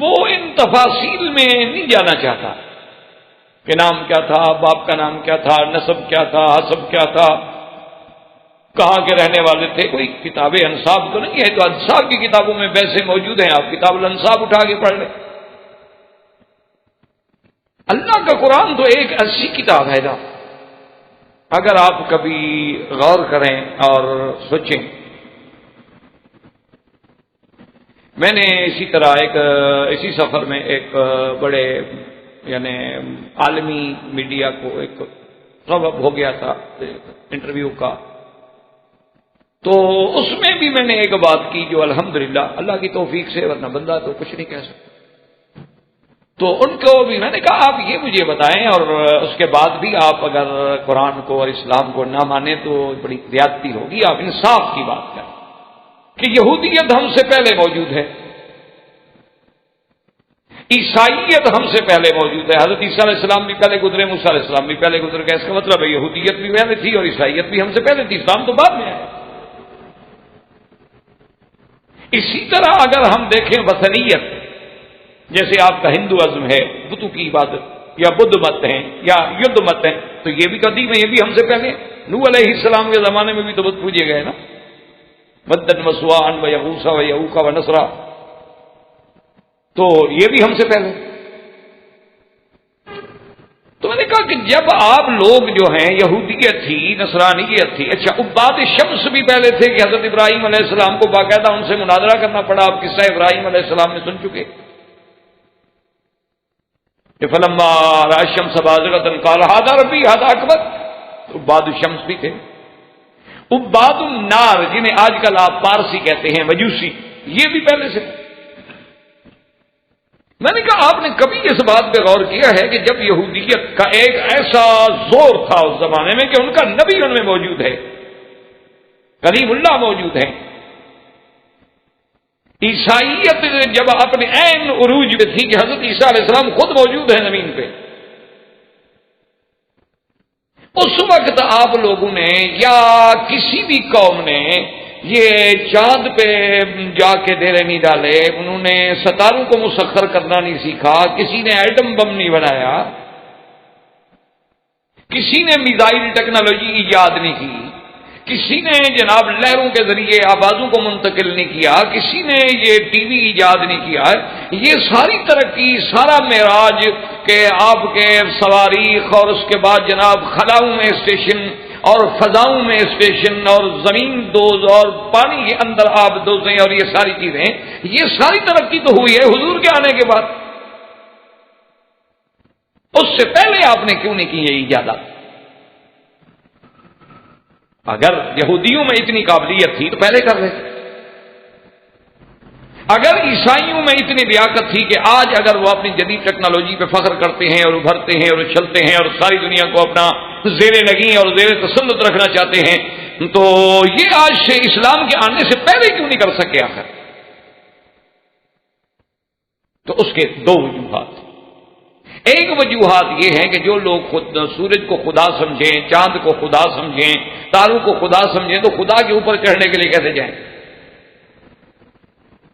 وہ ان تفاصیل میں نہیں جانا چاہتا کہ نام کیا تھا، باپ کا نام کیا تھا، نسب کیا تھا، حسب کیا تھا، کہاں کے رہنے والے تھے. کوئی کتاب انصاب تو نہیں ہے، تو انصاب کی کتابوں میں ویسے موجود ہیں، آپ کتاب الانصاب اٹھا کے پڑھ لیں. اللہ کا قرآن تو ایک ایسی کتاب ہے نا، اگر آپ کبھی غور کریں اور سوچیں. میں نے اسی طرح اسی سفر میں ایک بڑے یعنی عالمی میڈیا کو ایک سبب ہو گیا تھا انٹرویو کا، تو اس میں بھی میں نے ایک بات کی جو الحمدللہ اللہ کی توفیق سے، ورنہ بندہ تو کچھ نہیں کہہ سکتا. تو ان کو بھی میں نے کہا آپ یہ مجھے بتائیں، اور اس کے بعد بھی آپ اگر قرآن کو اور اسلام کو نہ مانیں تو بڑی زیادتی ہوگی، آپ انصاف کی بات کریں کہ یہودیت ہم سے پہلے موجود ہے، عیسائیت ہم سے پہلے موجود ہے. حضرت عیسیٰ علیہ السلام بھی پہلے گزرے، موسیٰ علیہ السلام بھی پہلے گزر گئے. اس کا مطلب ہے یہودیت بھی پہلے تھی اور عیسائیت بھی ہم سے پہلے تھی، اسلام تو بعد میں آیا. اسی طرح اگر ہم دیکھیں وثنیت، جیسے آپ کا ہندو ازم ہے، بتوں کی عبادت، یا بدھ مت ہیں یا یدھ مت ہیں، تو یہ بھی قدیم ہے، یہ بھی ہم سے پہلے. نوح علیہ السلام کے زمانے میں بھی تو بت پوجے گئے نا، ودن وسواعا ویغوث ویعوق ونسرا، تو یہ بھی ہم سے پہلے. تو میں نے کہا کہ جب آپ لوگ جو ہیں یہودیت تھی، نصرانیت تھی، اچھا عباد شمس بھی پہلے تھے کہ حضرت ابراہیم علیہ السلام کو باقاعدہ ان سے مناظرہ کرنا پڑا. آپ قصہ ابراہیم علیہ السلام میں سن چکے کہ فلما رأى الشمس بازغة قال هذا ربي هذا اکبر. عباد الشمس بھی تھے. عباد النار جنہیں آج کل آپ پارسی کہتے ہیں، مجوسی، یہ بھی پہلے سے. میں نے کہا آپ نے کبھی اس بات پہ غور کیا ہے کہ جب یہودیت کا ایک ایسا زور تھا اس زمانے میں کہ ان کا نبی ان میں موجود ہے، کلیم اللہ موجود ہے. عیسائیت جب اپنے عین عروج پہ تھی کہ حضرت عیسیٰ علیہ السلام خود موجود ہیں زمین پہ، اس وقت آپ لوگوں نے یا کسی بھی قوم نے یہ چاند پہ جا کے ڈیرے نہیں ڈالے، انہوں نے ستاروں کو مسخر کرنا نہیں سیکھا، کسی نے ایٹم بم نہیں بنایا، کسی نے میزائل ٹیکنالوجی ایجاد نہیں کی، کسی نے جناب لہروں کے ذریعے آوازوں کو منتقل نہیں کیا، کسی نے یہ ٹی وی ایجاد نہیں کیا. یہ ساری ترقی، سارا معراج کہ آپ کے صواریخ اور اس کے بعد جناب خلاؤں میں اسٹیشن اور فضاؤں میں اسٹیشن اور زمین دوز اور پانی کے اندر آب دوزیں اور یہ ساری چیزیں، یہ ساری ترقی تو ہوئی ہے حضور کے آنے کے بعد. اس سے پہلے آپ نے کیوں نہیں کی یہ ایجادات؟ اگر یہودیوں میں اتنی قابلیت تھی تو پہلے کر رہے تھے. اگر عیسائیوں میں اتنی لیاقت تھی کہ آج اگر وہ اپنی جدید ٹیکنالوجی پہ فخر کرتے ہیں اور ابھرتے ہیں اور اچھلتے ہیں اور ساری دنیا کو اپنا زیر لگی اور زیر تسلط رکھنا چاہتے ہیں، تو یہ آج سے اسلام کے آنے سے پہلے کیوں نہیں کر سکے آخر؟ تو اس کے دو وجوہات. ایک وجوہات یہ ہے کہ جو لوگ خود سورج کو خدا سمجھیں، چاند کو خدا سمجھیں، تاروں کو خدا سمجھیں، تو خدا کے اوپر چڑھنے کے لیے کیسے جائیں؟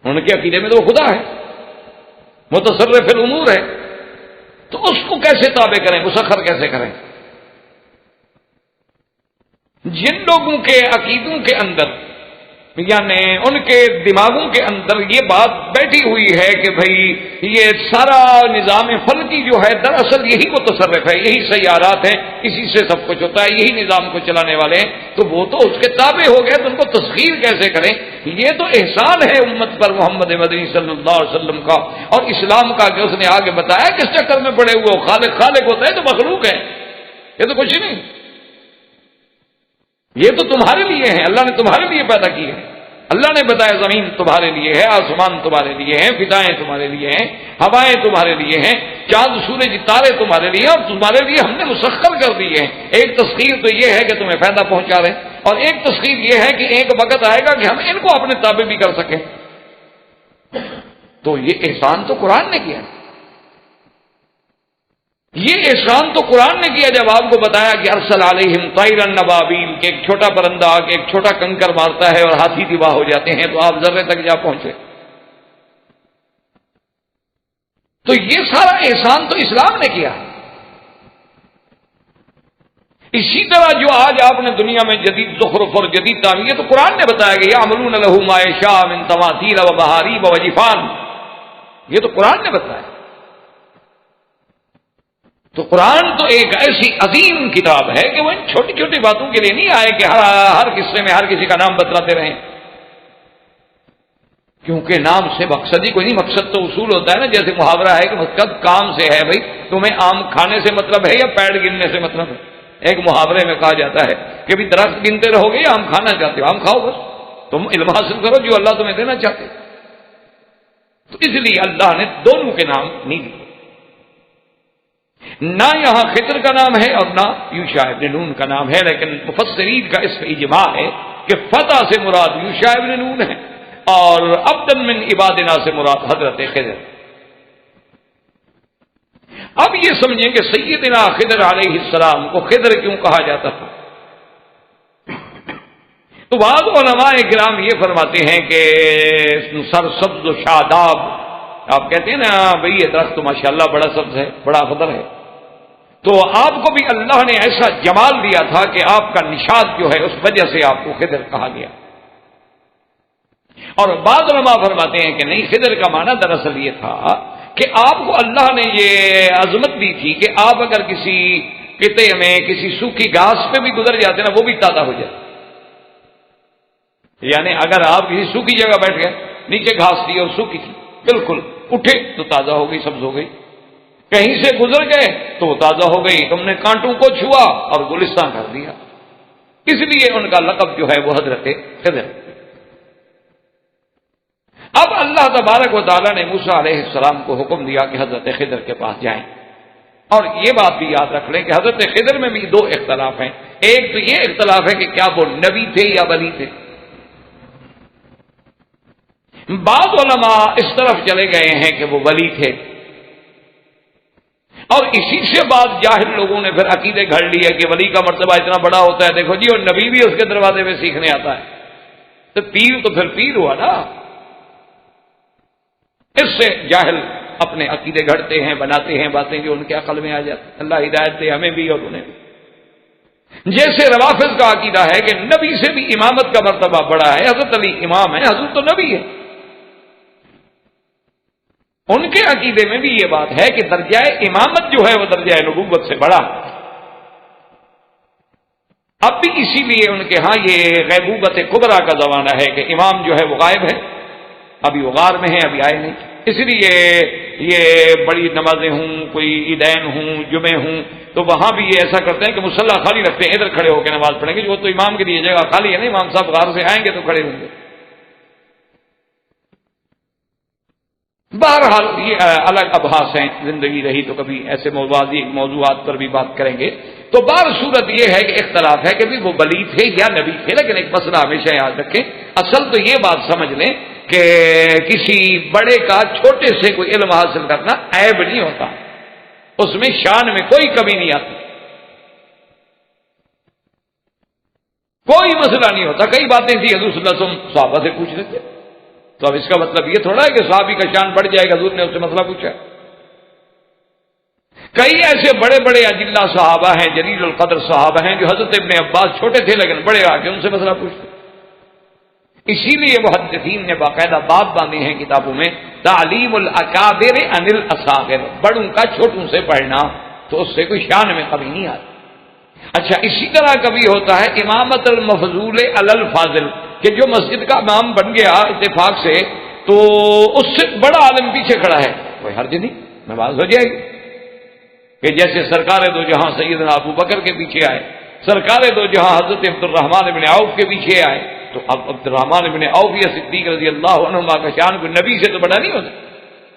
ان کے عقیدے میں تو وہ خدا ہے، متصرف الامور ہے، تو اس کو کیسے تابع کریں، مسخر کیسے کریں؟ جن لوگوں کے عقیدوں کے اندر یعنی ان کے دماغوں کے اندر یہ بات بیٹھی ہوئی ہے کہ بھئی یہ سارا نظام فلکی جو ہے دراصل یہی متصرف ہے، یہی سیارات ہیں، اسی سے سب کچھ ہوتا ہے، یہی نظام کو چلانے والے ہیں، تو وہ تو اس کے تابع ہو گئے، تو ان کو تسخیر کیسے کریں؟ یہ تو احسان ہے امت پر محمد مدنی صلی اللہ علیہ وسلم کا اور اسلام کا کہ اس نے آگے بتایا کس چکر میں پڑے ہوئے ہو. خالق ہوتا ہے تو مخلوق ہے، یہ تو کچھ نہیں، یہ تو تمہارے لیے ہے، اللہ نے تمہارے لیے پیدا کی ہے. اللہ نے بتایا زمین تمہارے لیے ہے، آسمان تمہارے لیے ہیں، فضائیں تمہارے لیے ہیں، ہوائیں تمہارے لیے ہیں، چاند سورج تارے تمہارے لیے ہیں، اور تمہارے لیے ہم نے مسخر کر دیے ہیں. ایک تسخیر تو یہ ہے کہ تمہیں فائدہ پہنچا رہے ہیں، اور ایک تسخیر یہ ہے کہ ایک وقت آئے گا کہ ہم ان کو اپنے تابع بھی کر سکیں. تو یہ احسان تو قرآن نے کیا، یہ احسان تو قرآن نے کیا جب آپ کو بتایا کہ ارسل علیہم طیرا ابابیل کہ ایک چھوٹا پرندہ آ کے ایک چھوٹا کنکر مارتا ہے اور ہاتھی تباہ ہو جاتے ہیں، تو آپ ذرے تک جا پہنچے. تو یہ سارا احسان تو اسلام نے کیا ہے۔ اسی طرح جو آج آپ نے دنیا میں جدید زخرف اور جدید تعمیر، یہ تو قرآن نے بتایا کہ یعملون لہ ما یشاء من تماثیل و محاریب و جفان، یہ تو قرآن نے بتایا۔ تو قرآن تو ایک ایسی عظیم کتاب ہے کہ وہ ان چھوٹی چھوٹی باتوں کے لیے نہیں آئے کہ ہر قصے میں ہر کسی کا نام بتلاتے رہیں، کیونکہ نام سے مقصد ہی کوئی نہیں، مقصد تو اصول ہوتا ہے نا، جیسے محاورہ ہے کہ مقصد کام سے ہے، بھائی تمہیں آم کھانے سے مطلب ہے یا پیڑ گننے سے مطلب ہے؟ ایک محاورے میں کہا جاتا ہے کہ بھی درخت گنتے رہو گے یا آم کھانا چاہتے ہو؟ آم کھاؤ، بس تم علم حاصل کرو جو اللہ تمہیں دینا چاہتے۔ تو اس لیے اللہ نے دونوں کے نام نہیں دیے، نہ یہاں خضر کا نام ہے اور نہ یوشع ابن نون کا نام ہے، لیکن مفسرین کا اس پہ اجماع ہے کہ فتح سے مراد یوشع ابن نون ہے اور عبدا من عبادنا سے مراد حضرت خضر۔ اب یہ سمجھیں کہ سیدنا خضر علیہ السلام کو خضر کیوں کہا جاتا تھا؟ تو بعض علماء کرام یہ فرماتے ہیں کہ سرسبز و شاداب، آپ کہتے ہیں نا بھئی یہ درخت تو ماشاءاللہ بڑا سبز ہے، بڑا خضر ہے، تو آپ کو بھی اللہ نے ایسا جمال دیا تھا کہ آپ کا نشاد جو ہے اس وجہ سے آپ کو خضر کہا گیا۔ اور بعض علماء فرماتے ہیں کہ نہیں، خضر کا معنی دراصل یہ تھا کہ آپ کو اللہ نے یہ عظمت دی تھی کہ آپ اگر کسی قطعے میں کسی سوکھی گھاس پہ بھی گزر جاتے نا وہ بھی تازہ ہو جاتے، یعنی اگر آپ کسی سوکھی جگہ بیٹھ گئے، نیچے گھاس تھی اور سوکھی تھی، بالکل اٹھے تو تازہ ہو گئی، سبز ہو گئی، کہیں سے گزر گئے تو وہ تازہ ہو گئی، تم نے کانٹوں کو چھوا اور گلستان کر دیا، اس لیے ان کا لقب جو ہے وہ حضرت خضر۔ اب اللہ تبارک و تعالیٰ نے موسیٰ علیہ السلام کو حکم دیا کہ حضرت خضر کے پاس جائیں، اور یہ بات بھی یاد رکھ لیں کہ حضرت خضر میں بھی دو اختلاف ہیں۔ ایک تو یہ اختلاف ہے کہ کیا وہ نبی تھے یا ولی تھے۔ بعض علماء اس طرف چلے گئے ہیں کہ وہ ولی تھے، اور اسی سے بعض جاہل لوگوں نے پھر عقیدے گھڑ لیے کہ ولی کا مرتبہ اتنا بڑا ہوتا ہے، دیکھو جی، اور نبی بھی اس کے دروازے میں سیکھنے آتا ہے، تو پیر تو پھر پیر ہوا نا۔ اس سے جاہل اپنے عقیدے گھڑتے ہیں، بناتے ہیں باتیں جو ان کے عقل میں آ جاتی۔ اللہ ہدایت دے ہمیں بھی اور انہیں بھی۔ جیسے روافض کا عقیدہ ہے کہ نبی سے بھی امامت کا مرتبہ بڑا ہے، حضرت علی امام ہے، حضرت تو نبی ہے۔ ان کے عقیدے میں بھی یہ بات ہے کہ درجہ امامت جو ہے وہ درجہ نبوت سے بڑا۔ اب بھی اسی لیے ان کے ہاں یہ غیبوبت کبریٰ کا زمانہ ہے کہ امام جو ہے وہ غائب ہے، ابھی وہ غار میں ہیں، ابھی آئے نہیں، اس لیے یہ بڑی نمازیں ہوں، کوئی عیدین ہوں، جمعے ہوں، تو وہاں بھی یہ ایسا کرتے ہیں کہ مصلی خالی رکھتے ہیں، ادھر کھڑے ہو کے نماز پڑھیں گے، جو تو امام کے لیے جگہ خالی ہے نا، امام صاحب غار سے آئیں گے تو کھڑے ہوں گے۔ بہرحال یہ الگ ابحاث ہیں، زندگی رہی تو کبھی ایسے موضوعات پر بھی بات کریں گے۔ تو بہر صورت یہ ہے کہ اختلاف ہے کہ بھی وہ ولی تھے یا نبی تھے، لیکن ایک مسئلہ ہمیشہ یاد رکھیں، اصل تو یہ بات سمجھ لیں کہ کسی بڑے کا چھوٹے سے کوئی علم حاصل کرنا عیب نہیں ہوتا، اس میں شان میں کوئی کمی نہیں آتی، کوئی مسئلہ نہیں ہوتا۔ کئی باتیں تھی حضور صلی اللہ علیہ وسلم صحابہ سے پوچھ لیتے، تو اب اس کا مطلب یہ تھوڑا ہے کہ صحابی کا شان بڑھ جائے گا، حضور نے اس سے مسئلہ پوچھا۔ کئی ایسے بڑے بڑے اجلہ صحابہ ہیں، جلیل القدر صحابہ ہیں، جو حضرت ابن عباس چھوٹے تھے لیکن بڑے آ کے ان سے مسئلہ پوچھتے۔ اسی لیے محدثین نے باقاعدہ باب باندھے ہیں کتابوں میں، تعلیم الاکابر عن الاصاغر، بڑوں کا چھوٹوں سے پڑھنا، تو اس سے کوئی شان میں کمی نہیں آتی۔ اچھا، اسی طرح کبھی ہوتا ہے امامت المفضول علی الفاضل، کہ جو مسجد کا امام بن گیا اتفاق سے، تو اس سے بڑا عالم پیچھے کھڑا ہے، کوئی حرج نہیں، نماز ہو جائے گی۔ کہ جیسے سرکار دو جہاں سیدنا ابو بکر کے پیچھے آئے، سرکار دو جہاں حضرت عبد الرحمن بن عوف کے پیچھے آئے، تو اب عبد الرحمن بن عوف یا صدیق رضی اللہ عنہما کا شان کوئی نبی سے تو بڑا نہیں ہوتا،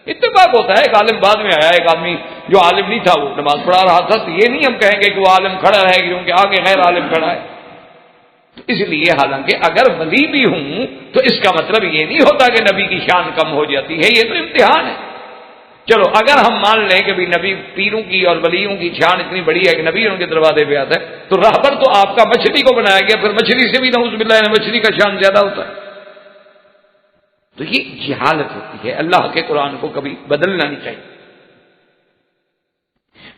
اتفاق ہوتا ہے۔ ایک عالم بعد میں آیا، ایک آدمی جو عالم نہیں تھا وہ نماز پڑھا رہا تھا، تو یہ نہیں ہم کہیں گے کہ وہ عالم کھڑا رہے گا کیونکہ آگے غیر عالم کھڑا ہے۔ تو اس لیے حالانکہ اگر ولی بھی ہوں تو اس کا مطلب یہ نہیں ہوتا کہ نبی کی شان کم ہو جاتی ہے، یہ تو امتحان ہے۔ چلو اگر ہم مان لیں کہ بھی نبی پیروں کی اور ولیوں کی شان اتنی بڑی ہے کہ نبی ان کے دروازے پہ آتا ہے، تو راہبر تو آپ کا مچھلی کو بنایا گیا، پھر مچھلی سے بھی نعوذ باللہ مچھلی کا شان زیادہ ہوتا ہے۔ تو یہ جہالت ہوتی ہے، اللہ کے قرآن کو کبھی بدلنا نہیں چاہیے۔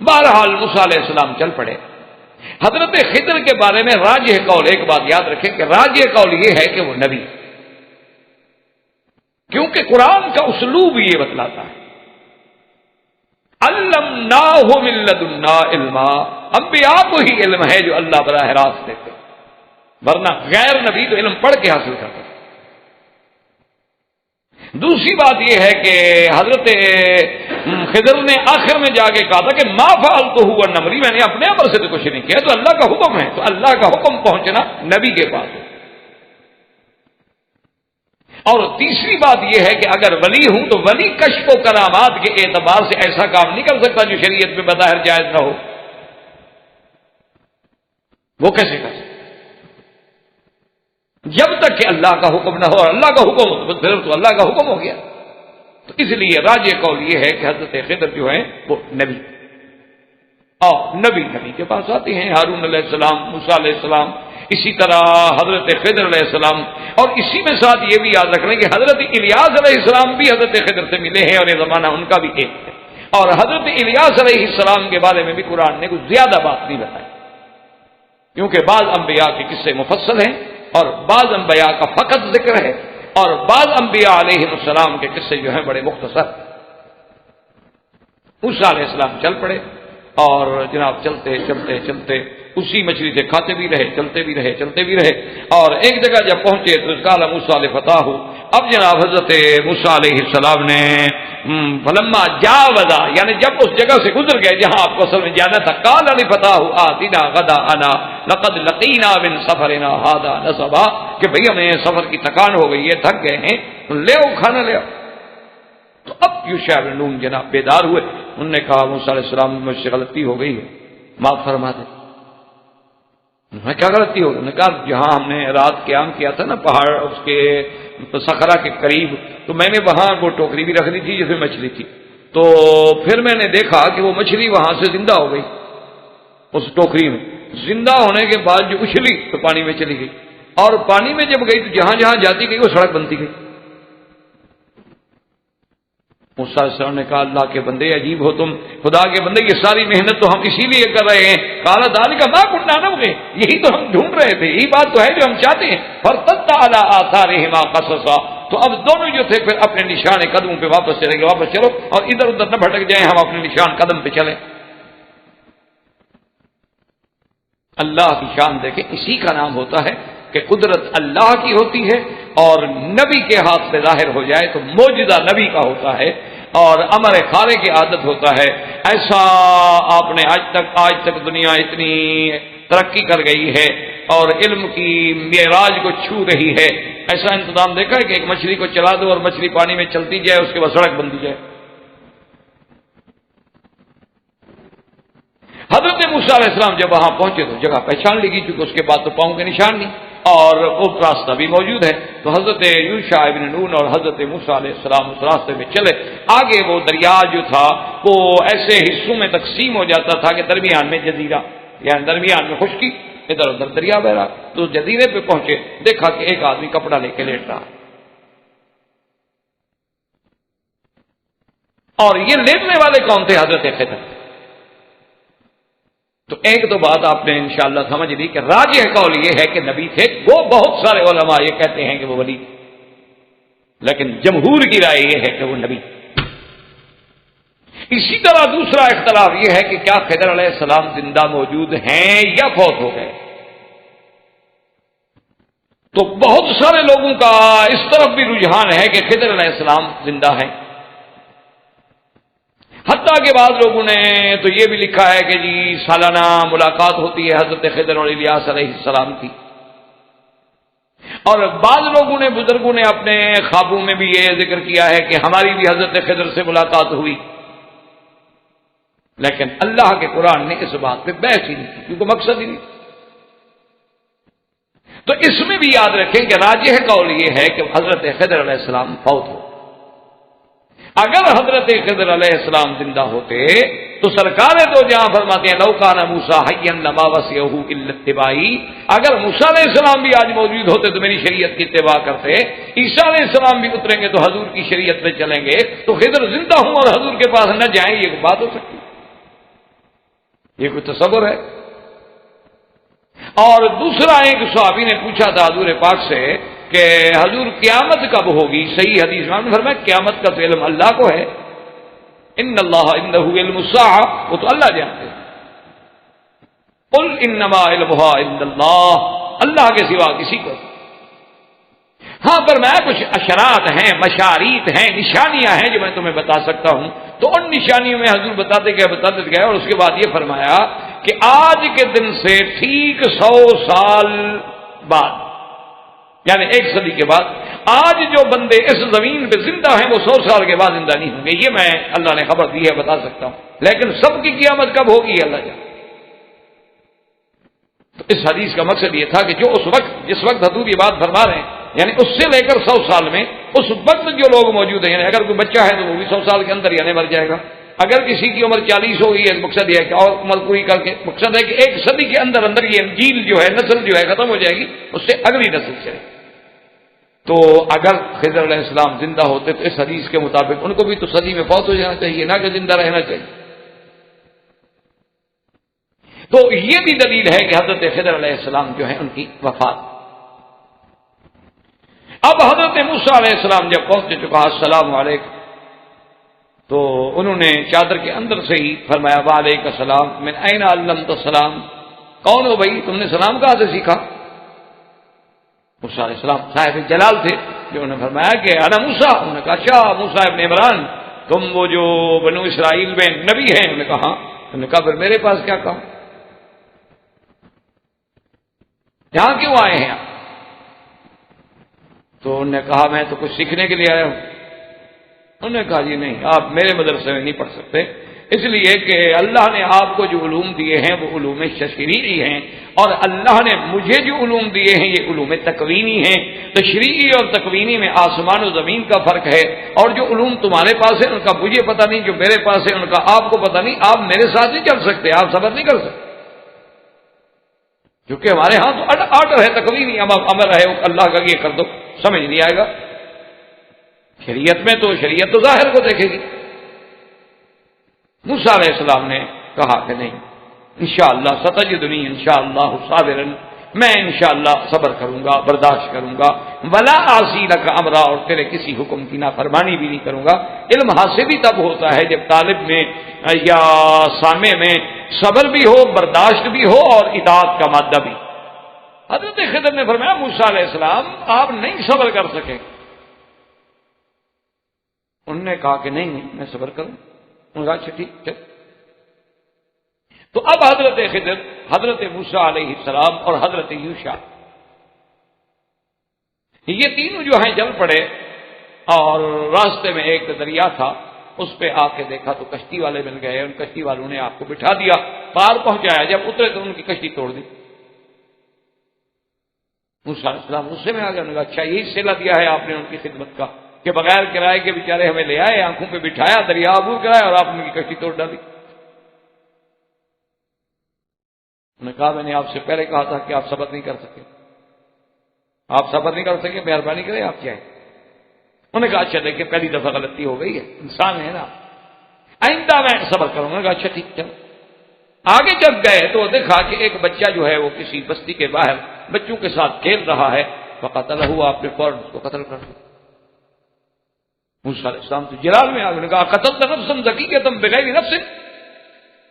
بہرحال موسیٰ علیہ السلام چل پڑے. حضرت خضر کے بارے میں راجح قول، ایک بات یاد رکھیں کہ راجح قول یہ ہے کہ وہ نبی، کیونکہ قرآن کا اسلوب یہ بتلاتا ہے علمناہ من لدنا علما، انبیاء کو ہی علم ہے جو اللہ براہ راست دیتے، ورنہ غیر نبی تو علم پڑھ کے حاصل کرتے. دوسری بات یہ ہے کہ حضرت خضر نے آخر میں جا کے کہا تھا کہ ما فعلتہ عن امری، میں نے اپنے امر سے تو کچھ نہیں کیا، تو اللہ کا حکم ہے، تو اللہ کا حکم پہنچنا نبی کے پاس ہے. اور تیسری بات یہ ہے کہ اگر ولی ہوں تو ولی کشف و کرامات کے اعتبار سے ایسا کام نہیں کر سکتا جو شریعت میں بظاہر جائز نہ ہو. وہ کیسے کر سکتا جب تک کہ اللہ کا حکم نہ ہو، اور اللہ کا حکم ہو پھر تو اللہ کا حکم ہو گیا. تو اس لیے راجح قول یہ ہے کہ حضرت خضر جو ہیں وہ نبی، اور نبی کے پاس آتے ہیں، ہارون علیہ السلام، موسیٰ علیہ السلام، اسی طرح حضرت خضر علیہ السلام. اور اسی میں ساتھ یہ بھی یاد رکھ لیں کہ حضرت الیاس علیہ السلام بھی حضرت خضر سے ملے ہیں، اور یہ زمانہ ان کا بھی ایک ہے. اور حضرت الیاس علیہ السلام کے بارے میں بھی قرآن نے کچھ زیادہ بات نہیں بتائی، کیونکہ بعض انبیاء کے قصے مفصل ہیں اور بعض انبیاء کا فقط ذکر ہے، اور بعض انبیاء علیہ السلام کے قصے جو ہیں بڑے مختصر. موسیٰ علیہ السلام چل پڑے، اور جناب چلتے چلتے چلتے اسی مچھلی سے کھاتے بھی رہے، چلتے بھی رہے، چلتے بھی رہے، اور ایک جگہ جب پہنچے تو قال موسیٰ لفتاہ، اب جناب حضرت موسیٰ علیہ السلام نے فلما جاوزا، یعنی جب اس جگہ سے گزر گئے جہاں آپ کو اصل میں جانا تھا، قال لفتاہ آتنا غداءنا لقد لقینا من سفرنا ھذا نصبا، کہ بھئی ہمیں سفر کی تھکان ہو گئی ہے، تھک گئے ہیں، لے آؤ کھانا لے آؤ. تو اب یوشع بن نون جناب بیدار ہوئے، انہوں نے کہا موسیٰ علیہ السلام مجھ سے غلطی ہو گئی ہے، معاف فرما دے. انہوں نے کیا غلطی ہو گئی؟ انہوں نے کہا جہاں ہم نے رات قیام کیا تھا نا پہاڑ اس کے صخرہ کے قریب، تو میں نے وہاں وہ ٹوکری بھی رکھ دی تھی جس میں مچھلی تھی، تو پھر میں نے دیکھا کہ وہ مچھلی وہاں سے زندہ ہو گئی، اس ٹوکری میں زندہ ہونے کے بعد جو اچھلی تو پانی میں چلی گئی، اور پانی میں جب گئی تو جہاں جہاں جاتی گئی وہ سڑک بنتی گئی. موسیٰ علیہ السلام نے کہا اللہ کے بندے عجیب ہو تم، خدا کے بندے یہ ساری محنت تو ہم اسی لیے کر رہے ہیں. قال ذلک ما كنا نبغي، یہی تو ہم ڈھونڈ رہے تھے، یہی بات تو ہے جو ہم چاہتے ہیں. فارتد على آثارهما قصصا، تو اب دونوں جو تھے پھر اپنے نشان قدموں پہ واپس چلے گئے، واپس چلو اور ادھر ادھر نہ بھٹک جائیں، ہم اپنے نشان قدم پہ چلیں. اللہ کی شان دیکھیں، اسی کا نام ہوتا ہے کہ قدرت اللہ کی ہوتی ہے، اور نبی کے ہاتھ سے ظاہر ہو جائے تو معجزہ نبی کا ہوتا ہے، اور امر خارے کی عادت ہوتا ہے. ایسا آپ نے آج تک دنیا اتنی ترقی کر گئی ہے اور علم کی معراج کو چھو رہی ہے، ایسا انتظام دیکھا ہے کہ ایک مچھلی کو چلا دو اور مچھلی پانی میں چلتی جائے، اس کے بعد سڑک بن دی جائے. حضرت موسیٰ علیہ السلام جب وہاں پہنچے تو جگہ پہچان لی گئی، کیونکہ اس کے بعد تو پاؤں کے نشان نہیں، اور وہ راستہ بھی موجود ہے. تو حضرت یوشع بن نون اور حضرت موسیٰ علیہ السلام اس راستے میں چلے. آگے وہ دریا جو تھا وہ ایسے حصوں میں تقسیم ہو جاتا تھا کہ درمیان میں جزیرہ، یعنی درمیان میں خشکی، ادھر ادھر دریا بہ رہا. تو جزیرے پہ پہنچے، دیکھا کہ ایک آدمی کپڑا لے کے لیٹ رہا، اور یہ لیٹنے والے کون تھے؟ حضرت خضر. تو ایک تو بات آپ نے انشاءاللہ سمجھ لی کہ راجح قول یہ ہے کہ نبی تھے. وہ بہت سارے علماء یہ کہتے ہیں کہ وہ ولی، لیکن جمہور کی رائے یہ ہے کہ وہ نبی. اسی طرح دوسرا اختلاف یہ ہے کہ کیا خضر علیہ السلام زندہ موجود ہیں یا فوت ہو گئے. تو بہت سارے لوگوں کا اس طرف بھی رجحان ہے کہ خضر علیہ السلام زندہ ہیں. حتیٰ کہ بعض لوگوں نے تو یہ بھی لکھا ہے کہ جی سالانہ ملاقات ہوتی ہے حضرت خضر اور الیاس علیہ السلام کی. اور بعض لوگوں نے، بزرگوں نے اپنے خوابوں میں بھی یہ ذکر کیا ہے کہ ہماری بھی حضرت خضر سے ملاقات ہوئی. لیکن اللہ کے قرآن نے اس بات پہ بحث ہی نہیں کی، کیونکہ مقصد ہی نہیں. تو اس میں بھی یاد رکھیں کہ راجح قول یہ ہے کہ حضرت خضر علیہ السلام فوت ہو. اگر حضرت خضر علیہ السلام زندہ ہوتے تو سرکار تو جہاں فرماتے ہیں لو کان موسیٰ حیا لما وسعہ الا اتباعی، اگر موسیٰ علیہ السلام بھی آج موجود ہوتے تو میری شریعت کی اتباع کرتے. عیسیٰ علیہ السلام بھی اتریں گے تو حضور کی شریعت پہ چلیں گے. تو خضر زندہ ہوں اور حضور کے پاس نہ جائیں، یہ بات ہو سکتی؟ یہ کوئی تصور ہے؟ اور دوسرا ایک صحابی نے پوچھا تھا حضور پاک سے کہ حضور قیامت کب ہوگی؟ صحیح حدیث میں فرمایا قیامت کا تو علم اللہ کو ہے، ان اللہ عنده علم الساعہ، وہ تو اللہ جانتے ہیں، قل انما علمها عند اللہ، اللہ کے سوا کسی کو۔ ہاں پر میں کچھ اشرات ہیں، مشاریط ہیں، نشانیاں ہیں جو میں تمہیں بتا سکتا ہوں۔ تو ان نشانیوں میں حضور بتاتے گئے اور اس کے بعد یہ فرمایا کہ آج کے دن سے ٹھیک 100 سال بعد، یعنی 1 صدی کے بعد، آج جو بندے اس زمین پہ زندہ ہیں وہ 100 سال کے بعد زندہ نہیں ہوں گے۔ یہ میں اللہ نے خبر دی ہے، بتا سکتا ہوں، لیکن سب کی قیامت کب ہوگی اللہ جانتا۔ تو اس حدیث کا مقصد یہ تھا کہ جو جس وقت حضور یہ بات فرما رہے ہیں، یعنی اس سے لے کر 100 سال میں اس وقت جو لوگ موجود ہیں، یعنی اگر کوئی بچہ ہے تو وہ بھی 100 سال کے اندر یعنی مر جائے گا، اگر کسی کی عمر 40 ہو گئی ہے، مقصد یہ ہے کہ اور عمر پوری کر کے، مقصد ہے کہ 1 صدی کے اندر اندر یہ جیل جو ہے، نسل جو ہے ختم ہو جائے گی، اس سے اگلی نسل چلے۔ تو اگر خضر علیہ السلام زندہ ہوتے تو اس حدیث کے مطابق ان کو بھی تو صدی میں فوت ہو جانا چاہیے، نہ کہ زندہ رہنا چاہیے۔ تو یہ بھی دلیل ہے کہ حضرت خضر علیہ السلام جو ہے ان کی وفات۔ اب حضرت موسیٰ علیہ السلام جب پہنچ چکا السلام علیکم، تو انہوں نے چادر کے اندر سے ہی فرمایا وعلیکم السلام، من این علمت السلام، کون ہو بھائی، تم نے سلام کہاں سے سیکھا؟ موسیٰ علیہ السلام صاحب جلال تھے، جو انہوں نے فرمایا کہ انا موسیٰ۔ انہوں نے کہا اچھا موسیٰ ابن عمران، تم وہ جو بنو اسرائیل میں نبی ہیں؟ انہوں نے کہا ہاں۔ انہوں نے کہا پھر میرے پاس کیا کہا، یہاں کیوں آئے ہیں آپ؟ تو انہوں نے کہا میں تو کچھ سیکھنے کے لیے آیا ہوں۔ انہوں نے کہا جی نہیں، آپ میرے مدرسے میں نہیں پڑھ سکتے، اس لیے کہ اللہ نے آپ کو جو علوم دیے ہیں وہ علوم تشریعی ہیں، اور اللہ نے مجھے جو علوم دیے ہیں یہ علوم تکوینی ہیں۔ تشریعی اور تکوینی میں آسمان و زمین کا فرق ہے، اور جو علوم تمہارے پاس ہے ان کا مجھے پتہ نہیں، جو میرے پاس ہے ان کا آپ کو پتہ نہیں، آپ میرے ساتھ نہیں چل سکتے، آپ صبر نہیں کر سکتے، کیونکہ ہمارے ہاں تو آرڈر ہے تکوینی، امر ہے اللہ کا یہ کر دو، سمجھ نہیں آئے گا۔ شریعت میں تو شریعت تو ظاہر کو دیکھے گی۔ موسیٰ علیہ السلام نے کہا کہ نہیں، انشاءاللہ ستجدنی انشاءاللہ صابرا، میں انشاءاللہ صبر کروں گا، برداشت کروں گا، ولا اعصی لک امرا، اور تیرے کسی حکم کی نافرمانی بھی نہیں کروں گا۔ علم حاصل بھی تب ہوتا ہے جب طالب میں یا سامع میں صبر بھی ہو، برداشت بھی ہو اور اطاعت کا مادہ بھی۔ حضرت خضر نے فرمایا موسیٰ علیہ السلام آپ نہیں صبر کر سکے۔ انہوں نے کہا کہ نہیں میں صبر کروں۔ انہوں نے کہا اچھا ٹھیک چل۔ تو اب حضرت خضر، حضرت موسیٰ علیہ السلام اور حضرت یوشع، یہ تینوں جو ہیں چل پڑے، اور راستے میں ایک دریا تھا، اس پہ آ کے دیکھا تو کشتی والے مل گئے، ان کشتی والوں نے آپ کو بٹھا دیا، پار پہنچایا، جب اترے تو ان کی کشتی توڑ دی۔ موسیٰ علیہ السلام غصے میں آ گئے، انہوں نے کہا اچھا یہی صلہ دیا ہے آپ نے ان کی خدمت کا کہ بغیر کرائے کے بیچارے ہمیں لے آئے، آنکھوں پہ بٹھایا، دریا عبور کرایا اور آپ ان کی کشتی توڑ ڈالی۔ انہوں نے کہا میں نے آپ سے پہلے کہا تھا کہ آپ صبر نہیں کر سکے، آپ صبر نہیں کر سکے، مہربانی کریں آپ کیا ہے۔ انہوں نے کہا اچھا دیکھیں پہلی دفعہ غلطی ہو گئی ہے، انسان ہے نا، آئندہ میں صبر کروں۔ انہوں نے کہا اچھا ٹھیک چلو۔ آگے جب گئے تو دیکھا کہ ایک بچہ جو ہے وہ کسی بستی کے باہر بچوں کے ساتھ کھیل رہا ہے، فقتلہ، آپ نے فوراً اس کو قتل کر دیا۔ موسیٰ علیہ السلام تو جلال میں آ گئے، کہا قتلت نفسا زکیۃ بغیر نفس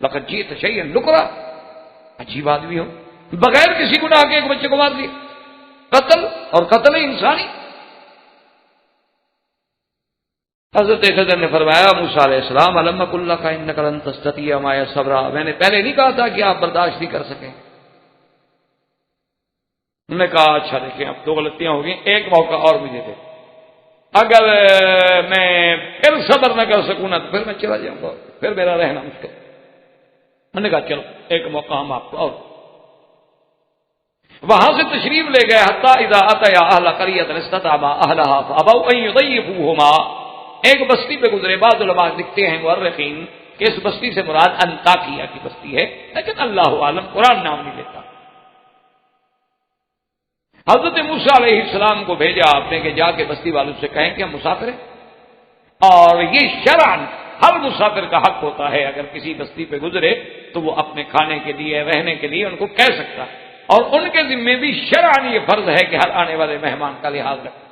لقد جئت شیئا نکرا، عجیب آدمی ہو، بغیر کسی گناہ کے ایک بچے کو مار دیا، قتل اور قتل انسانی۔ حضرت خضر نے فرمایا موسیٰ علیہ السلام الم اقل لک انک لن تستطیع معی صبرا، میں نے پہلے نہیں کہا تھا کہ آپ برداشت نہیں کر سکیں۔ انہوں نے کہا اچھا دیکھیں اب 2 غلطیاں ہو گئی، ایک موقع اور مجھے دے، اگر میں پھر صبر نہ کر سکوں نا تو پھر میں چلا جاؤں گا، پھر میرا رہنا مشکل۔ میں نے کہا چلو ایک موقع ہم آپ کو اور۔ وہاں سے تشریف لے گئے حتی اذا اتیا اہل قریۃ استطعما اہلھا فابوا ان یضیفوہما، ایک بستی پہ گزرے، بعض علماء لکھتے ہیں مورخین کہ اس بستی سے مراد انطاکیہ کی بستی ہے، لیکن اللہ عالم قرآن نام نہیں لیتا۔ حضرت موسیٰ علیہ السلام کو بھیجا آپ نے کہ جا کے بستی والوں سے کہیں کہ ہم مسافر ہیں، اور یہ شرعاً ہر مسافر کا حق ہوتا ہے اگر کسی بستی پہ گزرے تو وہ اپنے کھانے کے لیے رہنے کے لیے ان کو کہہ سکتا ہے، اور ان کے ذمے بھی شرعاً یہ فرض ہے کہ ہر آنے والے مہمان کا لحاظ رکھیں۔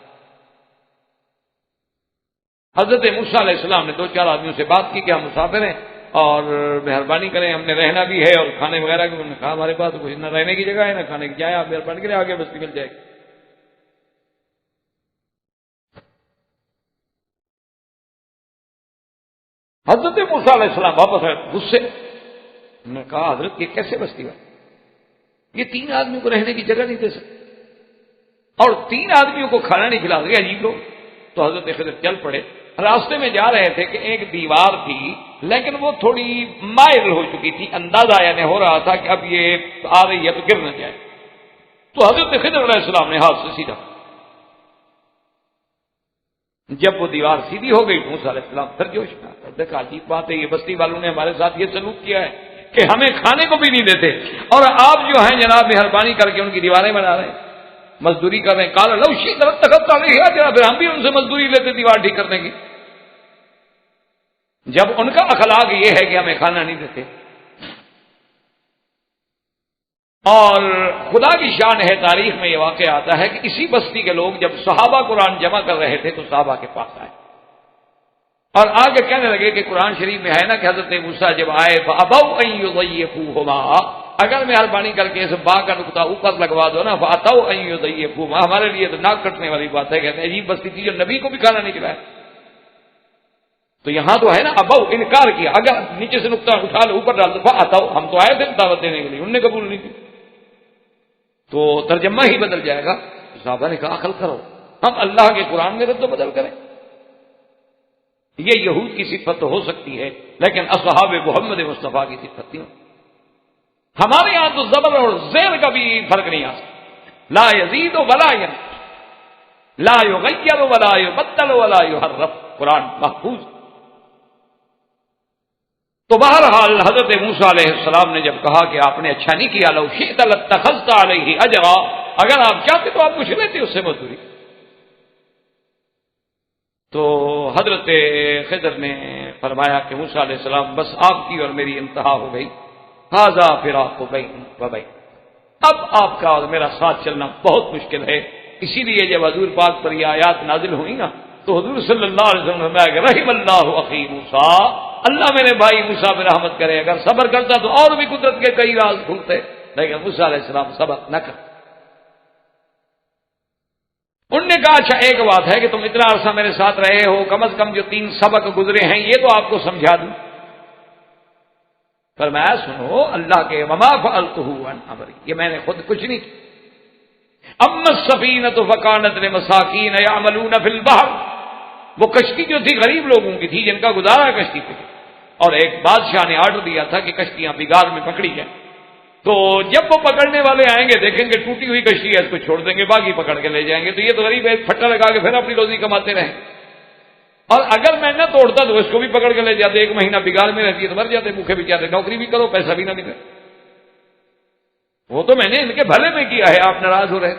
حضرت موسیٰ علیہ السلام نے 2-4 آدمیوں سے بات کی کہ ہم مسافر ہیں اور مہربانی کریں، ہم نے رہنا بھی ہے اور کھانے وغیرہ کی۔ انہوں نے کہا ہمارے پاس تو کچھ نہ رہنے کی جگہ ہے نہ کھانے کی جائے، آپ مہربانی کریں آگے بستی مل جائے گی۔ حضرت موسیٰ علیہ السلام واپس آئے غصے، انہوں نے کہا حضرت یہ کیسے بستی ہے، یہ 3 آدمیوں کو رہنے کی جگہ نہیں دے سکتے اور 3 آدمیوں کو کھانا نہیں کھلا سکے، عجیب لوگ۔ تو حضرت خضر چل پڑے، راستے میں جا رہے تھے کہ ایک دیوار تھی لیکن وہ تھوڑی مائل ہو چکی تھی، اندازہ یعنی ہو رہا تھا کہ اب یہ آ رہی ہے تو گر نہ جائے۔ تو حضرت خضر علیہ السلام نے ہاتھ سے سیدھا، جب وہ دیوار سیدھی ہو گئی موسیٰ علیہ السلام پھر جوش میں آتا، دیکھا عجیب بات ہے، یہ بستی والوں نے ہمارے ساتھ یہ سلوک کیا ہے کہ ہمیں کھانے کو بھی نہیں دیتے اور آپ جو ہیں جناب مہربانی کر کے ان کی دیواریں بنا رہے ہیں، مزدوری کر رہے ہیں۔ کالا لو شی طرف تخت پھر ہم بھی ان سے مزدوری لیتے دیوار ٹھیک کرنے کی، جب ان کا اخلاق یہ ہے کہ ہمیں کھانا نہیں دیتے۔ اور خدا کی شان ہے، تاریخ میں یہ واقعہ آتا ہے کہ اسی بستی کے لوگ جب صحابہ قرآن جمع کر رہے تھے تو صحابہ کے پاس آئے اور آگے کہنے لگے کہ قرآن شریف میں ہے نا کہ حضرت موسیٰ جب آئے فَأَبَوْا أَن يُضَيِّفُوهُمَا، اگر مہربانی کر کے اس با کا نقطہ اوپر لگوا دو نا، فَأَتَوْا أَن يُضَيِّفُوهُمَا، ہمارے لیے تو ناک کٹنے والی بات ہے، کہتے ہیں عجیب بستی تھی جو نبی کو بھی کھانا نہیں کھلایا۔ تو یہاں تو ہے نا ابو انکار کیا، اگر نیچے سے نقطہ اٹھا لو اوپر ڈال دو فَأَتَوْا، ہم تو آئے تھے دعوت دینے کے لیے، انہوں نے قبول نہیں کی، تو ترجمہ ہی بدل جائے گا۔ صحابہ نے کہا عقل کرو، ہم اللہ کے قرآن میں رد و بدل کریں؟ یہ یہود کی صفت تو ہو سکتی ہے لیکن اصحاب محمد مصطفیٰ کی صفت نہیں، ہمارے یہاں تو زبر اور زیر کا بھی فرق نہیں آ سکتا، لا یزید ولا ینقص، لا یغیر ولا یبدل ولا یحرف، قرآن محفوظ۔ تو بہرحال حضرت موسیٰ علیہ السلام نے جب کہا کہ آپ نے اچھا نہیں کیا، لو شئت لاتخذت علیہ اجرا، اگر آپ چاہتے تو آپ کچھ لیتے اس سے مزدوری۔ تو حضرت خضر نے فرمایا کہ موسیٰ علیہ السلام بس آپ کی اور میری انتہا ہو گئی، ھذا فراق بین و بین، اب آپ کا اور میرا ساتھ چلنا بہت مشکل ہے۔ اسی لیے جب حضور پاک پر یہ آیات نازل ہوئی نا تو حضور صلی اللہ علیہ وسلم نے فرمایا کہ رحم اللہ اخی موسیٰ، اللہ میرے بھائی موسیٰ پہ رحمت کرے، اگر صبر کرتا تو اور بھی قدرت کے کئی راز کھلتے، لیکن موسیٰ علیہ السلام صبر نہ کر۔ انہوں نے کہا اچھا ایک بات ہے کہ تم اتنا عرصہ میرے ساتھ رہے ہو، کم از کم جو 3 سبق گزرے ہیں یہ تو آپ کو سمجھا دوں۔ فرمایا سنو، اللہ کے وما فعلتہ عن امری، یہ میں نے خود کچھ نہیں کیا۔ اما السفینۃ فکانت لمساکین یعملون فی البحر، وہ کشتی جو تھی غریب لوگوں کی تھی جن کا گزارا کشتی پہ، اور ایک بادشاہ نے آرڈر دیا تھا کہ کشتیاں بگار میں پکڑی جائیں، تو جب وہ پکڑنے والے آئیں گے دیکھیں گے ٹوٹی ہوئی کشتی ہے، اس کو چھوڑ دیں گے، باقی پکڑ کے لے جائیں گے، تو یہ تو غریب ایک پھٹا لگا کے پھر اپنی روزی کماتے رہیں، اور اگر میں نہ توڑتا تو اس کو بھی پکڑ کے لے جاتے، 1 مہینہ بگار میں رہتی ہے تو مر جاتے، بھوکے بھی جاتے، نوکری بھی کرو پیسہ بھی نہ ملے۔ وہ تو میں نے ان کے بھلے میں کیا ہے، آپ ناراض ہو رہے۔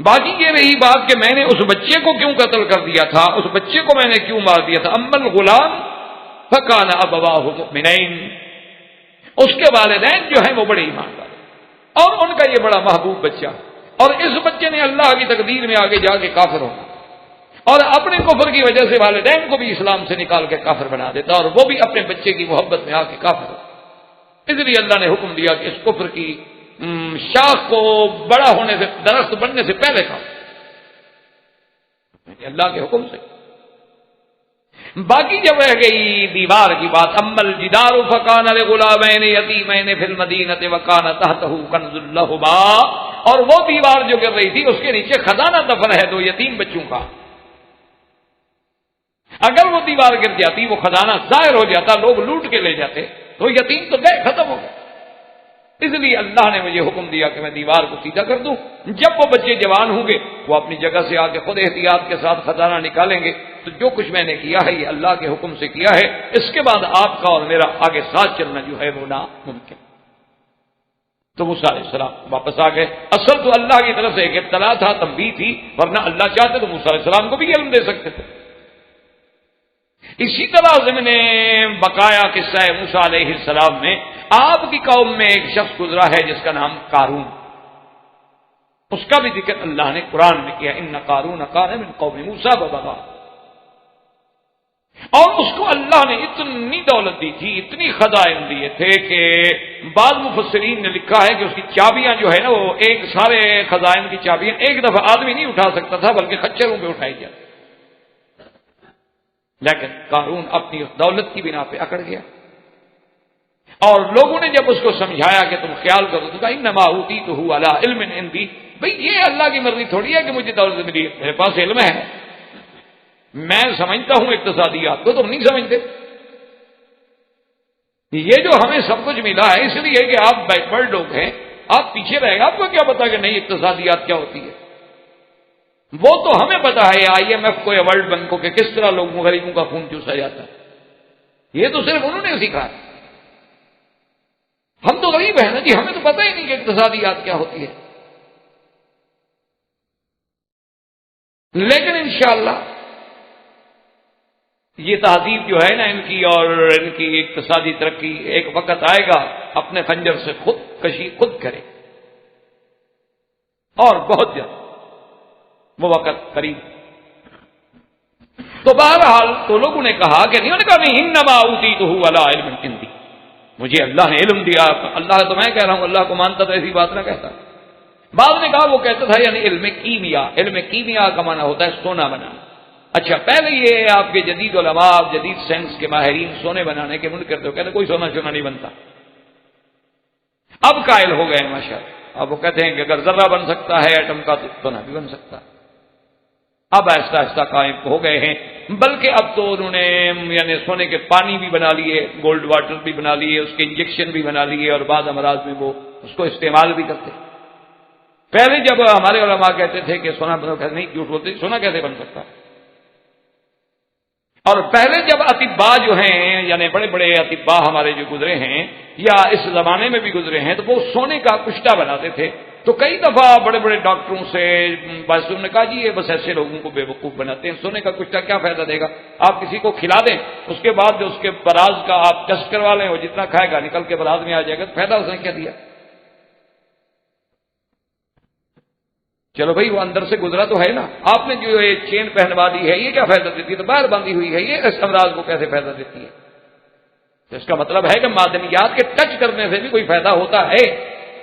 باقی یہ رہی بات کہ میں نے اس بچے کو کیوں قتل کر دیا تھا، اس بچے کو میں نے کیوں مار دیا تھا۔ اما الغلام فکان ابواہ مؤمنین، اس کے والدین جو ہیں وہ بڑے ایمان والے اور ان کا یہ بڑا محبوب بچہ، اور اس بچے نے اللہ کی تقدیر میں آگے جا کے کافر ہونا اور اپنے کفر کی وجہ سے والدین کو بھی اسلام سے نکال کے کافر بنا دیتا اور وہ بھی اپنے بچے کی محبت میں آ کے کافر ہوتا۔ اس لیے اللہ نے حکم دیا کہ اس کفر کی شاخ کو بڑا ہونے سے، درخت بننے سے پہلے کھاؤ، اللہ کے حکم سے۔ باقی جب رہ گئی دیوار کی بات، اما الجدار فکان لغلامین یتیمین فی المدینۃ وکان تحتہ کنز لہما، اور وہ دیوار جو گر رہی تھی اس کے نیچے خزانہ دفن ہے 2 یتیم بچوں کا، اگر وہ دیوار گر جاتی وہ خزانہ ظاہر ہو جاتا، لوگ لوٹ کے لے جاتے، تو یتیم تو گئے، ختم ہو گئے۔ اس لیے اللہ نے مجھے حکم دیا کہ میں دیوار کو سیدھا کر دوں، جب وہ بچے جوان ہوں گے وہ اپنی جگہ سے آ کے خود احتیاط کے ساتھ خزانہ نکالیں گے۔ تو جو کچھ میں نے کیا ہے یہ اللہ کے حکم سے کیا ہے، اس کے بعد آپ کا اور میرا آگے ساتھ چلنا جو ہے وہ ناممکن۔ تو موسیٰ علیہ السلام واپس آ گئے۔ اصل تو اللہ کی طرف سے ایک ابتلا تھا، تنبیہ تھی، ورنہ اللہ چاہتے تو موسیٰ علیہ السلام کو بھی علم دے سکتے تھے۔ اسی طرح ضمن بقایا قصہ موسیٰ علیہ السلام میں آپ کی قوم میں ایک شخص گزرا ہے جس کا نام قارون، اس کا بھی ذکر اللہ نے قرآن میں کیا، ان قارون کان من قوم موسیٰ فبغى، اور اس کو اللہ نے اتنی دولت دی تھی، اتنی خزائن دیے تھے کہ بعض مفسرین نے لکھا ہے کہ اس کی چابیاں جو ہے نا وہ ایک سارے خزائن کی چابیاں ایک دفعہ آدمی نہیں اٹھا سکتا تھا بلکہ خچروں پہ اٹھائی جاتی، لیکن قارون اپنی دولت کی بنا پہ اکڑ گیا، اور لوگوں نے جب اس کو سمجھایا کہ تم خیال کرو تو کہا انما اوتیتہ علی علم عندی، بھئی یہ اللہ کی مرضی تھوڑی ہے کہ مجھے دولت ملی، میرے پاس علم ہے، میں سمجھتا ہوں اقتصادیات کو، تم نہیں سمجھتے، یہ جو ہمیں سب کچھ ملا ہے اس لیے کہ آپ بیکورڈ لوگ ہیں، آپ پیچھے رہے گا، آپ کو کیا پتا کہ نہیں اقتصادیات کیا ہوتی ہے، وہ تو ہمیں پتا ہے آئی ایم ایف کو یا ورلڈ بینک کو کہ کس طرح لوگوں غریبوں کا خون چوسا جاتا ہے، یہ تو صرف انہوں نے سیکھا ہے، ہم تو غریب ہیں نا جی، ہمیں تو پتہ ہی نہیں کہ اقتصادیات کیا ہوتی ہے، لیکن انشاءاللہ یہ تہذیب جو ہے نا ان کی اور ان کی اقتصادی ترقی ایک وقت آئے گا اپنے خنجر سے خود کشی خود کرے، اور بہت جلد وہ وقت قریب۔ تو بہرحال تو لوگوں نے کہا کہ نہیں، انہوں نے کہا نہیں انما اوتیتہ علی علم عندی، مجھے اللہ نے علم دیا، اللہ تو میں کہہ رہا ہوں اللہ کو مانتا تو ایسی بات نہ کہتا، بعض نے کہا وہ کہتا تھا یعنی علم کیمیا، علم کیمیا کا معنی ہوتا ہے سونا بنانا، اچھا پہلے یہ آپ کے جدید علماء جدید سائنس کے ماہرین سونے بنانے کے منکر کرتے ہو، کہتے کوئی سونا چونا نہیں بنتا، اب قائل ہو گئے ماشاءاللہ، اب وہ کہتے ہیں کہ اگر ذرہ بن سکتا ہے ایٹم کا تو سونا بھی بن سکتا ہے، اب آہستہ آہستہ قائم ہو گئے ہیں، بلکہ اب تو انہوں نے یعنی سونے کے پانی بھی بنا لیے، گولڈ واٹر بھی بنا لیے، اس کے انجیکشن بھی بنا لیے، اور بعض امراض میں وہ اس کو استعمال بھی کرتے۔ پہلے جب ہمارے علماء کہتے تھے کہ سونا نہیں، جھوٹ بولتے، سونا کیسے بن سکتا، اور پہلے جب اطباء جو ہیں یعنی بڑے بڑے اطباء ہمارے جو گزرے ہیں یا اس زمانے میں بھی گزرے ہیں تو وہ سونے کا کشتہ بناتے تھے، تو کئی دفعہ بڑے بڑے ڈاکٹروں سے بس انہوں نے کہا جی یہ بس ایسے لوگوں کو بے وقوف بناتے ہیں، سونے کا کشتہ کیا فائدہ دے گا، آپ کسی کو کھلا دیں اس کے بعد جو اس کے براز کا آپ ٹیسٹ کروا لیں، وہ جتنا کھائے گا نکل کے براز میں آ جائے گا، تو فائدہ اس نے کیا دیا، چلو بھائی وہ اندر سے گزرا تو ہے نا، آپ نے جو یہ چین پہنوا دی ہے یہ کیا فائدہ دیتی ہے، تو باہر باندھی ہوئی ہے، یہ اس امراض کو کیسے فائدہ دیتی ہے، تو اس کا مطلب ہے کہ معدنیات کے ٹچ کرنے سے بھی کوئی فائدہ ہوتا ہے،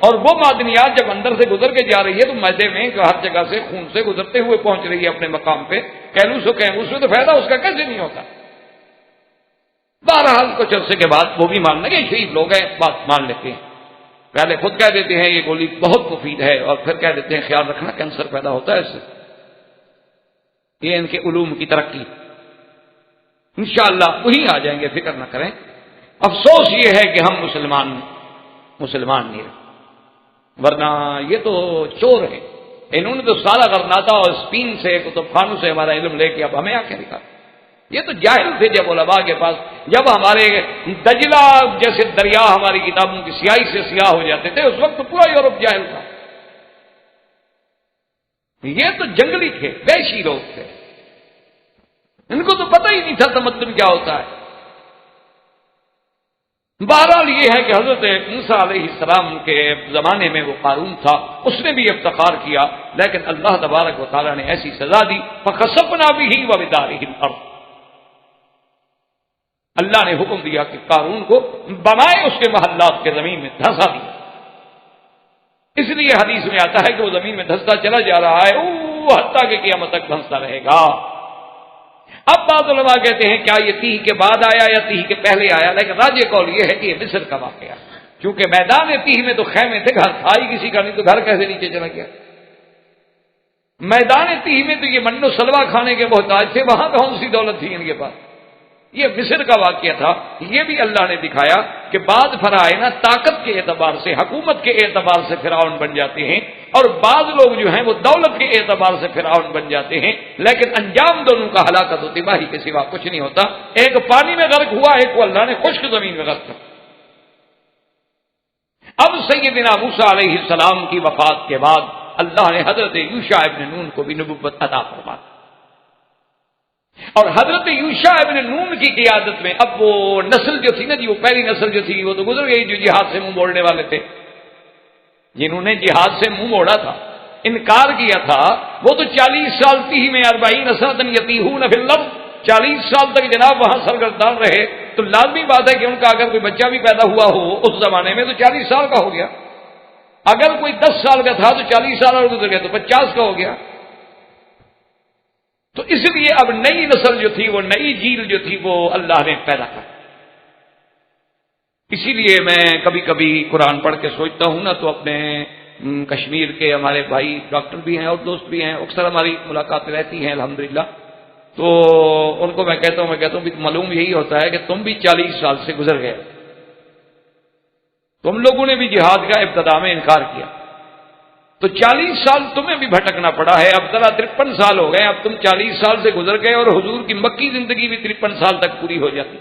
اور وہ معدنیات جب اندر سے گزر کے جا رہی ہے تو معدے میں ہر جگہ سے خون سے گزرتے ہوئے پہنچ رہی ہے اپنے مقام پہ، کیلوس و کیموس میں، تو فائدہ اس کا کیسے نہیں ہوتا۔ بہرحال کچھ عرصے کے بعد وہ بھی مان لگے، شریف لوگ ہیں بات مان لیتے ہیں، پہلے خود کہہ دیتے ہیں یہ گولی بہت مفید ہے، اور پھر کہہ دیتے ہیں خیال رکھنا کینسر پیدا ہوتا ہے اس سے، یہ ان کے علوم کی ترقی، انشاءاللہ وہی آ جائیں گے، فکر نہ کریں۔ افسوس یہ ہے کہ ہم مسلمان نہیں رہے، ورنہ یہ تو چور ہیں، انہوں نے تو سارا غرناطہ اور اسپین سے کتب خانوں سے ہمارا علم لے کے اب ہمیں آ کے دکھا، یہ تو جاہل تھے جب علماء کے پاس، جب ہمارے دجلہ جیسے دریا ہماری کتابوں کی سیاہی سے سیاہ ہو جاتے تھے اس وقت پورا یورپ جاہل تھا، یہ تو جنگلی تھے، وحشی لوگ تھے، ان کو تو پتہ ہی نہیں تھا تمدن کیا ہوتا ہے۔ بہرحال یہ ہے کہ حضرت موسیٰ علیہ السلام کے زمانے میں وہ قارون تھا، اس نے بھی افتخار کیا، لیکن اللہ تبارک و تعالیٰ نے ایسی سزا دی، فَخَسَفْنَا بِهِ وَبِدَارِهِ الْأَرْضَ، اللہ نے حکم دیا کہ قارون کو بنائے اس کے محلات کے زمین میں دھسا دیا، اس لیے حدیث میں آتا ہے کہ وہ زمین میں دھستا چلا جا رہا ہے حتیٰ کہ قیامت تک دھستا رہے گا۔ اب بعض علماء کہتے ہیں کیا یہ تیہ کے بعد آیا یا تیہ کے پہلے آیا، لیکن راجح قول یہ ہے کہ یہ مصر کا واقعہ، کیونکہ میدان تیہ میں تو خیمے تھے، گھر تھا ہی کسی کا نہیں، تو گھر کیسے نیچے چلا گیا، میدان تیہ میں تو یہ من و سلوا کھانے کے محتاج تھے، وہاں کون سی دولت تھی ان کے پاس، یہ مصر کا واقعہ تھا۔ یہ بھی اللہ نے دکھایا کہ بعض فرعون طاقت کے اعتبار سے، حکومت کے اعتبار سے فرعون بن جاتے ہیں، اور بعض لوگ جو ہیں وہ دولت کے اعتبار سے فرعون بن جاتے ہیں، لیکن انجام دونوں کا ہلاکت و تباہی کے سوا کچھ نہیں ہوتا، ایک پانی میں غرق ہوا، ایک کو اللہ نے خشک زمین میں غرق کر۔ اب سیدنا موسیٰ علیہ السلام کی وفات کے بعد اللہ نے حضرت یوشع ابن نون کو بھی نبوت عطا فرما، اور حضرت یوشع ابن نون کی قیادت میں اب وہ نسل جو تھی نا جی، وہ پہلی نسل جو تھی وہ تو گزر گئی، جو جہاد سے منہ موڑنے والے تھے، جنہوں نے جہاد سے منہ موڑا تھا، انکار کیا تھا، وہ تو 40 سال تھی میں 40 سنۃ یتیہون فی الارض، 40 سال تک جناب وہاں سرگردان رہے، تو لازمی بات ہے کہ ان کا اگر کوئی بچہ بھی پیدا ہوا ہو اس زمانے میں تو 40 سال کا ہو گیا، اگر کوئی 10 سال کا تھا تو 40 سال اور گزر گیا تو 50 کا ہو گیا۔ تو اس لیے اب نئی نسل جو تھی، وہ نئی جیل جو تھی، وہ اللہ نے پیدا کر۔ اسی لیے میں کبھی کبھی قرآن پڑھ کے سوچتا ہوں نا، تو اپنے کشمیر کے ہمارے بھائی ڈاکٹر بھی ہیں اور دوست بھی ہیں، اکثر ہماری ملاقاتیں رہتی ہیں الحمدللہ، تو ان کو میں کہتا ہوں بھی معلوم یہی ہوتا ہے کہ تم بھی 40 سال سے گزر گئے، تم لوگوں نے بھی جہاد کا ابتدا میں انکار کیا، تو 40 سال تمہیں بھی بھٹکنا پڑا ہے، اب ذرا 53 سال ہو گئے، اب تم 40 سال سے گزر گئے اور حضور کی مکی زندگی بھی 53 سال تک پوری ہو جاتی۔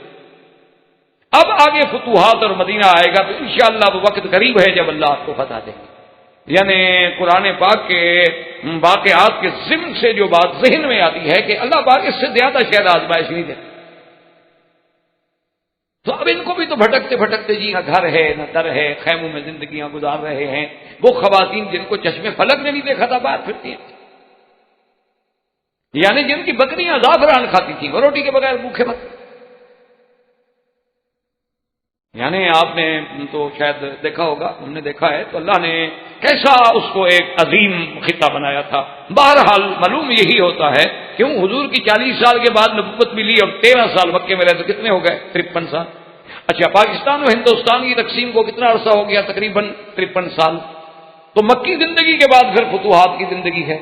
اب آگے فتوحات اور مدینہ آئے گا، تو انشاءاللہ وہ وقت قریب ہے جب اللہ آپ کو فتح دے گا۔ یعنی قرآن پاک کے واقعات کے ضمن سے جو بات ذہن میں آتی ہے کہ اللہ پاک اس سے زیادہ شاید آزمائش نہیں دے، تو اب ان کو بھی تو بھٹکتے بھٹکتے جی، نہ گھر ہے نہ در ہے، خیموں میں زندگیاں گزار رہے ہیں۔ وہ خواتین جن کو چشمے فلک نے نہیں دیکھا تھا باہر پھرتی ہیں، یعنی جن کی بکریاں زعفران کھاتی تھیں، وہ روٹی کے بغیر بھوکے مت۔ یعنی آپ نے تو شاید دیکھا ہوگا، ہم نے دیکھا ہے، تو اللہ نے کیسا اس کو ایک عظیم خطہ بنایا تھا۔ بہرحال معلوم یہی ہوتا ہے کیوں حضور کی 40 سال کے بعد نبوت ملی اور 13 سال مکے میں رہے، تو کتنے ہو گئے؟ 53 سال۔ اچھا، پاکستان و ہندوستان کی تقسیم کو کتنا عرصہ ہو گیا؟ تقریباً 53 سال۔ تو مکی زندگی کے بعد پھر فتوحات کی زندگی ہے۔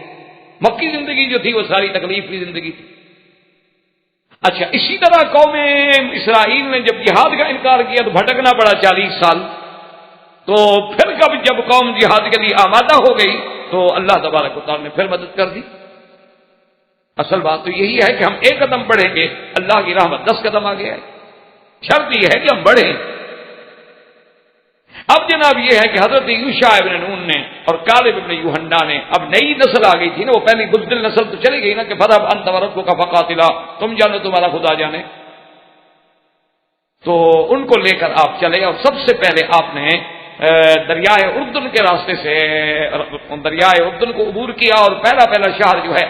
مکی زندگی جو تھی وہ ساری تکلیف کی زندگی تھی۔ اچھا، اسی طرح قوم اسرائیل نے جب جہاد کا انکار کیا تو بھٹکنا پڑا 40 سال، تو پھر جب قوم جہاد کے لیے آمادہ ہو گئی تو اللہ تبارک و تعالیٰ نے پھر مدد کر دی۔ اصل بات تو یہی ہے کہ ہم ایک قدم بڑھیں گے، اللہ کی رحمت 10 قدم آگے ہے، شرط یہ ہے کہ ہم بڑھیں۔ اب جناب یہ ہے کہ حضرت یوشع ابن نون نے اور کالب ابن یوحنا نے، اب نئی نسل آ گئی تھی نا، وہ پہلی بزدل نسل تو چلی گئی نا کہ فَذْهَبْ أَنْتَ وَرَبُّكَ فَقَاتِلَا، تم جانو تمہارا خدا جانے، تو ان کو لے کر آپ چلے اور سب سے پہلے آپ نے دریائے اردن کے راستے سے دریائے اردن کو عبور کیا اور پہلا شہر جو ہے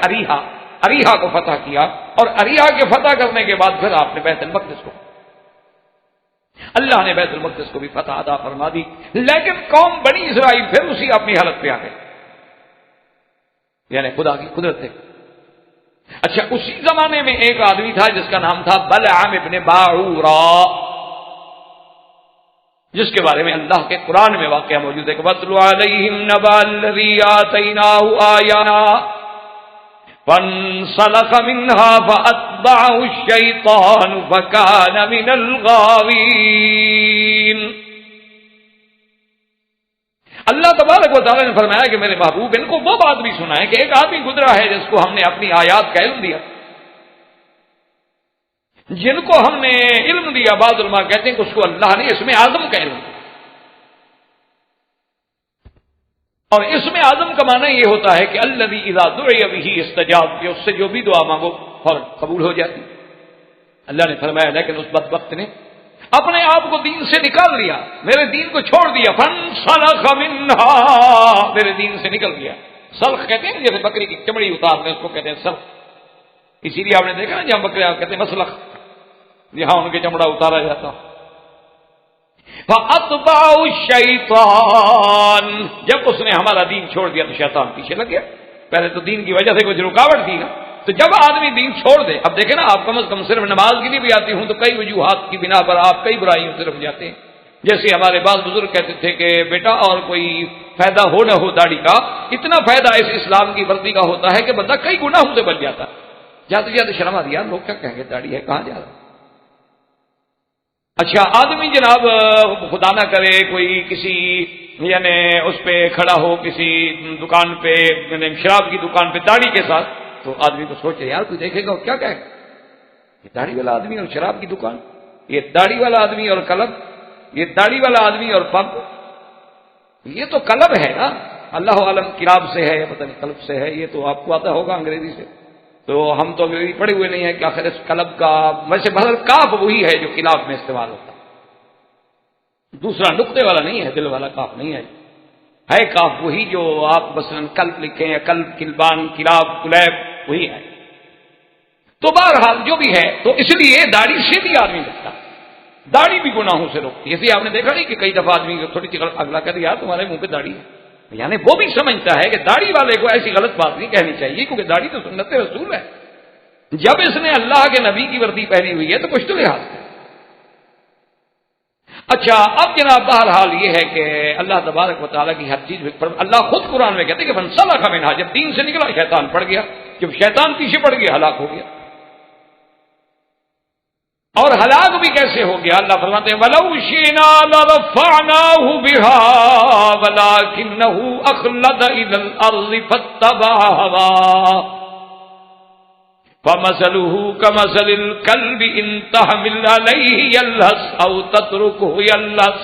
اریحا کو فتح کیا، اور اریحا کے فتح کرنے کے بعد پھر آپ نے بیت المقدس کو، اللہ نے بیت المقدس کو بھی فتح عطا فرما دی، لیکن قوم بنی اسرائیل پھر اسی اپنی حالت پہ آ گئے، یعنی خدا کی قدرت ہے۔ اچھا، اسی زمانے میں ایک آدمی تھا جس کا نام تھا بلعام ابن باعورا، جس کے بارے میں اللہ کے قرآن میں واقعہ موجود ہے کہ وَاتْلُ عَلَيْهِمْ نَبَأَ الَّذِي آتَيْنَاهُ آيَاتِنَا فَانسَلَخَ مِنْهَا فَأَتْبَعَهُ الشَّيْطَانُ فَكَانَ مِنَ الْغَاوِينَ۔ اللہ تبارک و تعالیٰ نے فرمایا کہ میرے محبوب ان کو وہ بات بھی سنائے کہ ایک آدمی گزرا ہے جس کو ہم نے اپنی آیات کا علم دیا، جن کو ہم نے علم دیا، بعض علماء کہتے ہیں کہ اس کو اللہ نے اسم اعظم کا علم دیا، اور اسم اعظم کا معنی یہ ہوتا ہے کہ الذی اذا دعی بہ استجاب، کہ اس سے جو بھی دعا مانگو فوراً قبول ہو جاتی۔ اللہ نے فرمایا لیکن اس بدبخت نے اپنے آپ کو دین سے نکال لیا، میرے دین کو چھوڑ دیا، فانسلخ منھا، میرے دین سے نکل گیا۔ سلخ کہتے ہیں جیسے بکری کی چمڑی اتارنے، اس کو کہتے ہیں سلخ، اسی لیے آپ نے دیکھا نا جہاں بکرے آپ کہتے ہیں مسلخ، یہاں ان کے چمڑا اتارا جاتا۔ فَأَتْبَعَهُ الشَّيْطَانُ، جب اس نے ہمارا دین چھوڑ دیا تو شیطان پیچھے لگ گیا۔ پہلے تو دین کی وجہ سے کچھ رکاوٹ تھی نا، تو جب آدمی دین چھوڑ دے، اب دیکھیں نا، آپ کم از کم صرف نماز کے لیے بھی آتی ہوں تو کئی وجوہات کی بنا پر آپ کئی برائیوں سے رک جاتے ہیں۔ جیسے ہمارے بعض بزرگ کہتے تھے کہ بیٹا اور کوئی فائدہ ہو نہ ہو داڑھی کا، اتنا فائدہ اس اسلام کی وردی کا ہوتا ہے کہ بندہ کئی گناہوں سے بچ جاتا۔ جاتے جاتے شرم آتی، یار لوگ کیا کہیں گے داڑھی ہے، کہاں جا رہا۔ اچھا، آدمی جناب خدا نہ کرے کوئی کسی یعنی اس پہ کھڑا ہو کسی دکان پہ، یعنی شراب کی دکان پہ داڑھی کے ساتھ، تو آدمی تو سوچے یار کوئی دیکھے گا اور کیا کہے گا، یہ داڑھی والا آدمی اور شراب کی دکان، یہ داڑھی والا آدمی اور کلب، یہ داڑھی والا آدمی اور پب، یہ تو کلب ہے نا، اللہ عالم کلاب سے ہے یا پتہ نہیں کلب سے ہے، یہ تو آپ کو آتا ہوگا انگریزی سے، تو ہم تو ابھی پڑے ہوئے نہیں ہیں کہ آخر اس قلب کا ویسے بدل کاف وہی ہے جو خلاف میں استعمال ہوتا ہے، دوسرا نقطے والا نہیں ہے، دل والا کاف نہیں ہے کاف وہی جو آپ مثلا قلب لکھیں یا قلب، کلبان، کلاب، کلیب، وہی ہے۔ تو بہرحال جو بھی ہے، تو اس لیے داڑھی سے بھی آدمی بچتا ہے، داڑھی بھی گناہوں سے روکتی ہے۔ جیسے آپ نے دیکھا نہیں کہ کئی دفعہ آدمی تھوڑی سی اگلا کر یار تمہارے منہ پہ داڑھی ہے، یعنی وہ بھی سمجھتا ہے کہ داڑھی والے کو ایسی غلط بات نہیں کہنی چاہیے، کیونکہ داڑھی تو سنت رسول ہے، جب اس نے اللہ کے نبی کی وردی پہنی ہوئی ہے تو کچھ تو لحاظ ہے۔ اچھا، اب جناب بہرحال یہ ہے کہ اللہ تبارک و تعالیٰ کی ہر چیز پر اللہ خود قرآن میں کہتے ہیں کہ فانسلخ منھا، جب دین سے نکلا شیطان پڑ گیا، جب شیطان پیچھے پڑ گیا ہلاک ہو گیا۔ اور ہلاک بھی کیسے ہو گیا؟ اللہ فرماتے ہیں وَلَوْ شِئْنَا لَرَفَعْنَاهُ بِهَا وَلَكِنَّهُ أَخْلَدَ إِلَى الْأَرْضِ فَاتَّبَعَ هَوَاهُ فَمَثَلُهُ كَمَثَلِ الْكَلْبِ إِن تَحْمِلْ عَلَيْهِ يَلْهَثْ أَوْ تَتْرُكْهُ يَلْهَثْ۔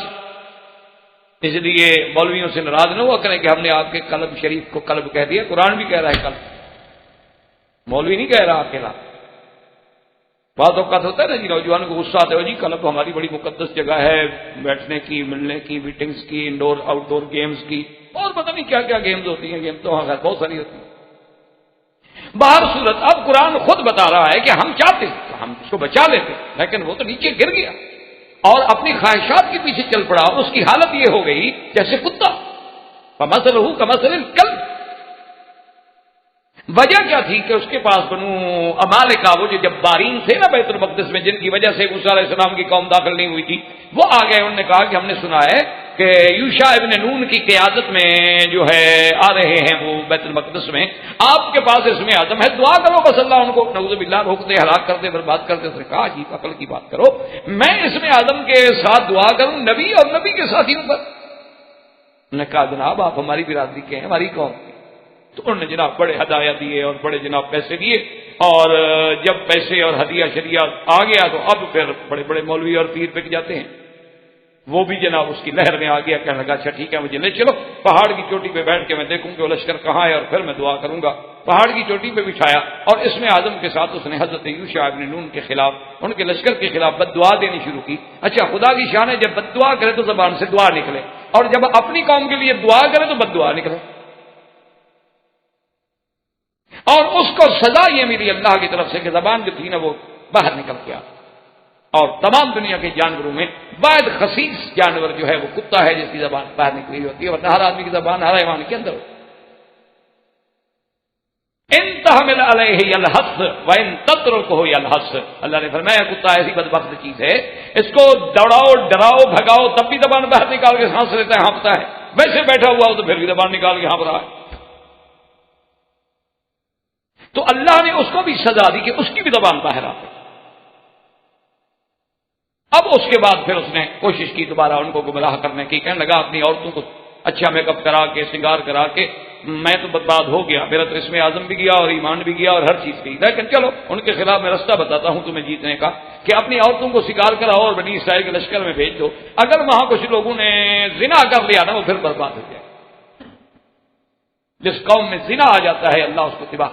اس لیے مولویوں سے ناراض نہ ہوا کریں کہ ہم نے آپ کے قلب شریف کو قلب کہہ دیا، قرآن بھی کہہ رہا ہے قلب، مولوی نہیں کہہ رہا اکیلا۔ بعض اوقات ہوتا ہے نا جی، نوجوان کو غصہ آتا ہے جی قلب ہماری بڑی مقدس جگہ ہے، بیٹھنے کی، ملنے کی، میٹنگز کی، انڈور آؤٹ ڈور گیمز کی، اور پتہ نہیں کیا کیا گیمز ہوتی ہیں، گیم تو بہت ساری ہوتی ہیں۔ باہر صورت اب قرآن خود بتا رہا ہے کہ ہم چاہتے ہیں ہم اس کو بچا لیتے، لیکن وہ تو نیچے گر گیا اور اپنی خواہشات کے پیچھے چل پڑا، اور اس کی حالت یہ ہو گئی جیسے کتا، فَمَثَلُهُ كَمَثَلِ الْكَلْبِ۔ وجہ کیا تھی کہ اس کے پاس بنو امالکہ، وہ جو جبارین تھے نا بیت المقدس میں، جن کی وجہ سے موسیٰ علیہ السلام کی قوم داخل نہیں ہوئی تھی، وہ آ گئے، انہوں نے کہا کہ ہم نے سنا ہے کہ یوشع ابن نون کی قیادت میں جو ہے آ رہے ہیں وہ بیت المقدس میں، آپ کے پاس اس میں اعظم ہے، دعا کرو بس اللہ ان کو نعوذ باللہ روک دے، ہلاک کر دے، برباد کر دے۔ اس نے کہا جی عقل کی بات کرو، میں اس میں اعظم کے ساتھ دعا کروں نبی اور نبی کے ساتھیوں پر؟ انہوں نے کہا جناب آپ ہماری برادری کے ہیں، ہماری قوم کے۔ تو انہوں نے جناب بڑے ہدایہ دیے اور بڑے جناب پیسے دیے، اور جب پیسے اور ہدیہ شریعہ آ گیا تو اب پھر بڑے بڑے مولوی اور پیر بک جاتے ہیں۔ وہ بھی جناب اس کی لہر میں آ گیا، کہنے لگا اچھا ٹھیک ہے مجھے لے چلو پہاڑ کی چوٹی پہ بیٹھ کے میں دیکھوں کہ وہ لشکر کہاں ہے اور پھر میں دعا کروں گا۔ پہاڑ کی چوٹی پہ بٹھایا اور اس میں اعظم کے ساتھ اس نے حضرت یوشع ابن نون کے خلاف، ان کے لشکر کے خلاف بد دعا دینی شروع کی۔ اچھا خدا کی شان ہے، جب بد دعا کرے تو زبان سے دعا نکلے، اور جب اپنی قوم کے لیے دعا کرے تو بد دعا نکلے، اور اس کو سزا یہ ملی اللہ کی طرف سے کہ زبان جو تھی نا وہ باہر نکل گیا۔ اور تمام دنیا کے جانوروں میں واحد خسیس جانور جو ہے وہ کتا ہے، جس کی زبان باہر نکلی ہوتی ہے، ورنہ ہر آدمی کی زبان ہر حیوان کے اندر ہوتی ہے۔ ان تحمل علیہ یلحس وان تترکہ یلحس، اللہ نے فرمایا کتا ایسی بدبخت چیز ہے، اس کو دوڑاؤ، ڈراؤ، بھگاؤ تب بھی زبان باہر نکال کے سانس لیتا ہے، ہانپتا ہے، ویسے بیٹھا ہوا ہو تو پھر بھی زبان نکال کے ہانپ رہا ہے۔ تو اللہ نے اس کو بھی سزا دی کہ اس کی بھی زبان باہر آ گئی۔ اب اس کے بعد پھر اس نے کوشش کی دوبارہ ان کو گمراہ کرنے کی، کہنے لگا اپنی عورتوں کو اچھا میک اپ کرا کے، سنگار کرا کے، میں تو برباد ہو گیا، میرا تو اس میں اعظم بھی گیا اور ایمان بھی گیا اور ہر چیز گئی، لیکن چلو ان کے خلاف میں رستہ بتاتا ہوں تمہیں جیتنے کا، کہ اپنی عورتوں کو سنگار کراؤ اور بنی اسرائیل کے لشکر میں بھیج دو، اگر وہاں کچھ لوگوں نے زنا کر لیا نا وہ پھر برباد ہو جائے۔ جس قوم میں زنا آ جاتا ہے اللہ اس کو تباہ،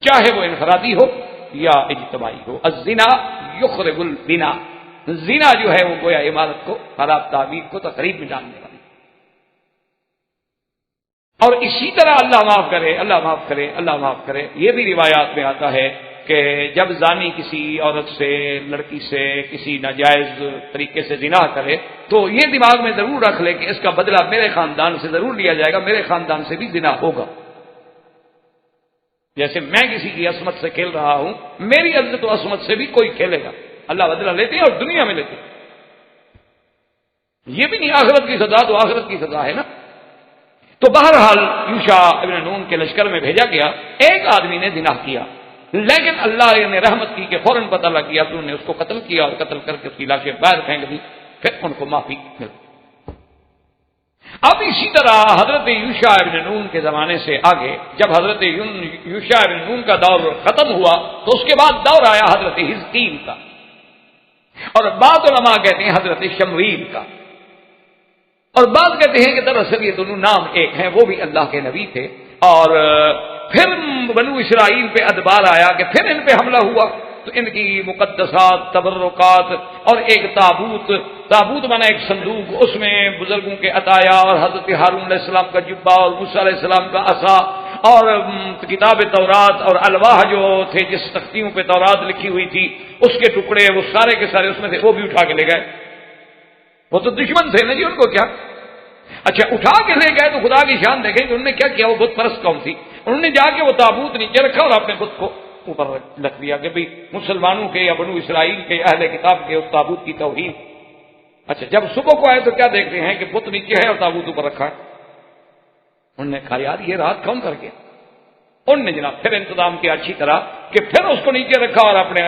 چاہے وہ انفرادی ہو یا اجتماعی ہو۔ الزنا یخرب البنا، زنا جو ہے وہ گویا عمارت کو، خراب تعمیر کو تخریب میں ڈالنے والی۔ اور اسی طرح اللہ معاف کرے، اللہ معاف کرے، اللہ معاف کرے، یہ بھی روایات میں آتا ہے کہ جب زانی کسی عورت سے، لڑکی سے کسی ناجائز طریقے سے زنا کرے تو یہ دماغ میں ضرور رکھ لے کہ اس کا بدلہ میرے خاندان سے ضرور لیا جائے گا، میرے خاندان سے بھی زنا ہوگا۔ جیسے میں کسی کی عصمت سے کھیل رہا ہوں، میری عزت و عصمت سے بھی کوئی کھیلے گا، اللہ بدلہ لیتے ہیں اور دنیا میں لیتے ہیں، یہ بھی نہیں آخرت کی سزا، تو آخرت کی سزا ہے نا۔ تو بہرحال یوشع ابن نون کے لشکر میں بھیجا گیا، ایک آدمی نے زنا کیا، لیکن اللہ نے رحمت کی کہ فوراً پتہ لگ گیا، تو انہوں نے اس کو قتل کیا اور قتل کر کے اس کی لاشیں باہر پھینک دی، پھر ان کو معافی مل۔ اب اسی طرح حضرت یوشع ابن نون کے زمانے سے آگے جب حضرت یوشع ابن نون کا دور ختم ہوا تو اس کے بعد دور آیا حضرت حزقیل کا، اور بعض علماء کہتے ہیں حضرت شمویل کا، اور بعض کہتے ہیں کہ دراصل یہ دونوں نام ایک ہیں، وہ بھی اللہ کے نبی تھے، اور پھر بنو اسرائیل پہ ادبار آیا کہ پھر ان پہ حملہ ہوا، تو ان کی مقدسات، تبرکات اور ایک تابوت بنا ایک صندوق، اس میں بزرگوں کے عطایا اور حضرت ہارون علیہ السلام کا جبہ اور موسیٰ علیہ السلام کا عصا اور کتاب تورات اور الواح جو تھے جس تختیوں پہ تورات لکھی ہوئی تھی اس کے ٹکڑے وہ سارے کے سارے اس میں تھے، وہ بھی اٹھا کے لے گئے۔ وہ تو دشمن تھے نا جی، ان کو کیا؟ اچھا اٹھا کے لے گئے تو خدا کی شان دیکھیں کہ انہوں نے کیا کیا، وہ بت پرست قوم تھی، انہوں نے جا کے وہ تابوت نیچے رکھا اور اپنے بت کو اوپر رکھ دیا کہ بھئی مسلمانوں کے یا بنو اسرائیل کے اہل کتاب کے اس تابوت کی توہین۔ اچھا جب صبح کو آئے تو کیا دیکھتے ہیں کہ بت نیچے ہے اور تابوت اوپر رکھا ہے۔ انہوں نے کہا یار یہ رات کون کر گیا؟ انہوں نے جناب پھر انتظام کیا اچھی طرح کہ پھر اس کو نیچے رکھا اور اپنے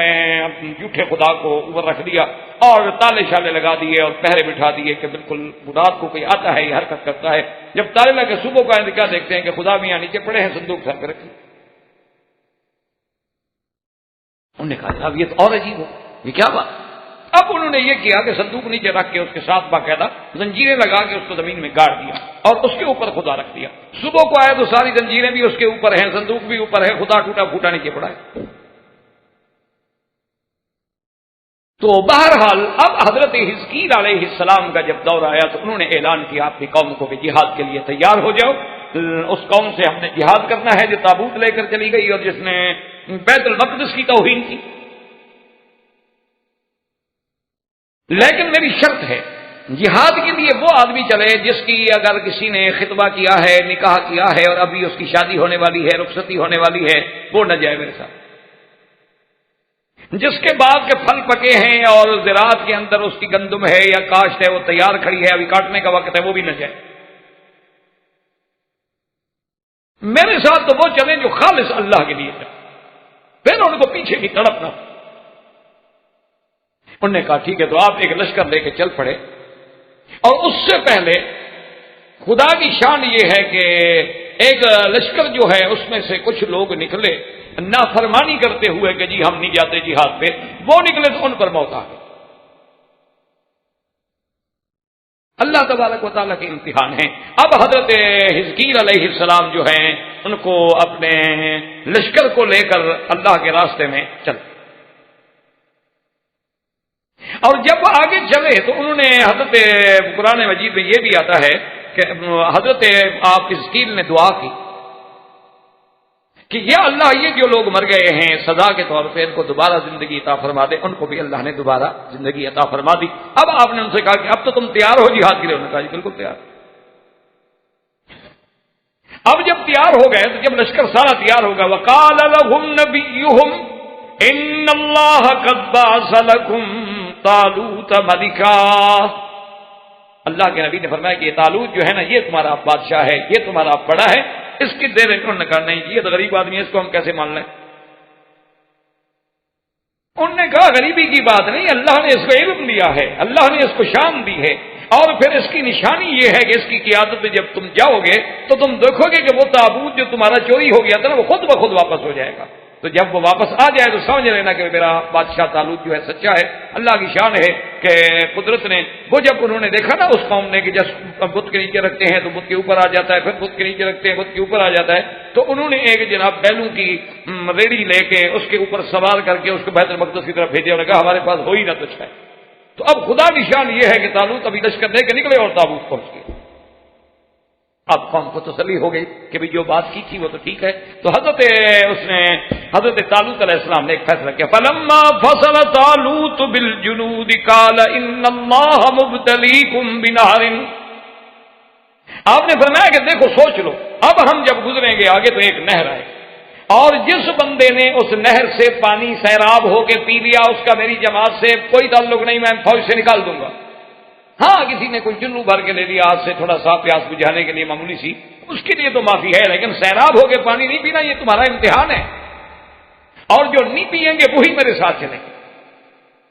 جھوٹے خدا کو اوپر رکھ دیا اور تالے شالے لگا دیے اور پہرے بٹھا دیے کہ بالکل رات کو کوئی آتا ہے یہ حرکت کرتا ہے۔ جب تالے لگے صبح کو آئے تو کیا دیکھتے ہیں کہ خدا بھی یہاں نیچے پڑے ہیں، صندوق سر پہ رکھی۔ انہوں نے کہا جناب یہ تو اور عجیب ہو، یہ کیا بات؟ اب انہوں نے یہ کیا کہ صندوق نیچے رکھ کے اس کے ساتھ باقاعدہ زنجیریں لگا کے اس کو زمین میں گاڑ دیا اور اس کے اوپر خدا رکھ دیا۔ صبح کو آئے تو ساری زنجیریں بھی اس کے اوپر ہیں، صندوق بھی اوپر ہے، خدا ٹوٹا پھوٹا نیچے پڑا ہے۔ تو بہرحال اب حضرت حزقیل علیہ السلام کا جب دور آیا تو انہوں نے اعلان کیا اپنی قوم کو کہ جہاد کے لیے تیار ہو جاؤ، اس قوم سے ہم نے جہاد کرنا ہے جو تابوت لے کر چلی گئی اور جس نے بیت المقدس کی توہین کی، لیکن میری شرط ہے جہاد کے لیے وہ آدمی چلے جس کی اگر کسی نے خطبہ کیا ہے، نکاح کیا ہے اور ابھی اس کی شادی ہونے والی ہے، رخصتی ہونے والی ہے، وہ نہ جائے میرے ساتھ۔ جس کے بعد کے پھل پکے ہیں اور زراعت کے اندر اس کی گندم ہے یا کاشت ہے وہ تیار کھڑی ہے، ابھی کاٹنے کا وقت ہے، وہ بھی نہ جائے۔ میرے ساتھ تو وہ چلیں جو خالص اللہ کے لیے چلیں، پھر ان کو پیچھے کی تڑپنا۔ انہوں نے کہا ٹھیک ہے، تو آپ ایک لشکر لے کے چل پڑے، اور اس سے پہلے خدا کی شان یہ ہے کہ ایک لشکر جو ہے اس میں سے کچھ لوگ نکلے نافرمانی کرتے ہوئے کہ جی ہم نہیں جاتے جہاد پہ، وہ نکلے تو ان پر موت آ گئی۔ اللہ تبارک و تعالیٰ کے امتحان ہیں۔ اب حضرت حزقیل علیہ السلام جو ہیں ان کو اپنے لشکر کو لے کر اللہ کے راستے میں چل، اور جب آگے چلے تو انہوں نے حضرت قرآن مجید میں یہ بھی آتا ہے کہ حضرت آپ حزقیل نے دعا کی کہ یا اللہ یہ جو لوگ مر گئے ہیں سزا کے طور پہ ان کو دوبارہ زندگی عطا فرما دے۔ ان کو بھی اللہ نے دوبارہ زندگی عطا فرما دی۔ اب آپ نے ان سے کہا کہ اب تو تم تیار ہو جہاد کے لیے؟ انہوں نے کہا جی بالکل تیار۔ اب جب تیار ہو گئے تو جب لشکر سارا تیار ہوگا، وقال لهم نبيهم ان اللہ قد بعث لكم طالوت ملکا، اللہ کے نبی نے فرمایا کہ یہ طالوت جو ہے نا یہ تمہارا بادشاہ ہے، یہ تمہارا بڑا ہے، اس کی دیر۔ انہوں نے کہا نہیں یہ تو غریب آدمی ہے، اس کو ہم کیسے مان لیں؟ انہوں نے کہا غریبی کی بات نہیں، اللہ نے اس کو علم دیا ہے، اللہ نے اس کو شان دی ہے، اور پھر اس کی نشانی یہ ہے کہ اس کی قیادت میں جب تم جاؤ گے تو تم دیکھو گے کہ وہ تابوت جو تمہارا چوری ہو گیا تھا نا وہ خود بخود واپس ہو جائے گا۔ تو جب وہ واپس آ جائے تو سمجھ لینا کہ میرا بادشاہ طالوت جو ہے سچا ہے۔ اللہ کی شان ہے کہ قدرت نے وہ جب انہوں نے دیکھا نا اس قوم نے کہ جب بت کے نیچے رکھتے ہیں تو بت کے اوپر آ جاتا ہے، پھر بت کے نیچے رکھتے ہیں بت کے اوپر آ جاتا ہے، تو انہوں نے ایک جناب بیلوں کی ریڑھی لے کے اس کے اوپر سوار کر کے اس کو بیت المقدس کی طرف بھیجے اور کہا ہمارے پاس ہو ہی نہ کچھ ہے۔ تو اب خدا کی شان یہ ہے کہ طالوت ابھی لشکر لے کے نکلے اور تابوت پہنچ گئے۔ اب قوم کو تسلی ہو گئی کہ بھی جو بات کی تھی وہ تو ٹھیک ہے۔ تو حضرت طالوت علیہ السلام نے ایک فیصلہ کیا، فلما فصل طالوت بالجنود قال ان اللہ مبتلیکم بنہر، آپ نے فرمایا کہ دیکھو سوچ لو اب ہم جب گزریں گے آگے تو ایک نہر آئے، اور جس بندے نے اس نہر سے پانی سیراب ہو کے پی لیا اس کا میری جماعت سے کوئی تعلق نہیں، میں فوج سے نکال دوں گا۔ ہاں کسی نے کوئی جنو بھر کے لے لیا ہاتھ سے تھوڑا سا پیاس بجھانے کے لیے معمولی سی، اس کے لیے تو معافی ہے، لیکن سیراب ہو کے پانی نہیں پینا، یہ تمہارا امتحان ہے، اور جو نہیں پیئیں گے وہی میرے ساتھ چلیں گے۔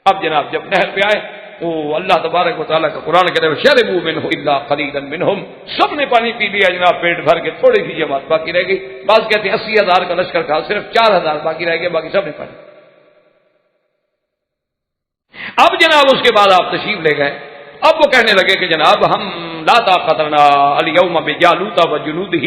اب جناب جب نہر پہ آئے وہ اللہ تبارک و تعالیٰ کا قرآن کہتے ہیں شربوا منہ الا قلیلا منہم، سب نے پانی پی لیا جناب پیٹ بھر کے، تھوڑی سی جماعت باقی رہ گئی۔ بعض کہتے ہیں 80,000 کا لشکر تھا، صرف 4,000 باقی رہ گئے، باقی سب نے پانی۔ اب جناب اس کے بعد آپ تشریف لے گئے، اب وہ کہنے لگے کہ جناب ہم لا طاقت لنا اليوم بجالوت وجنودہ،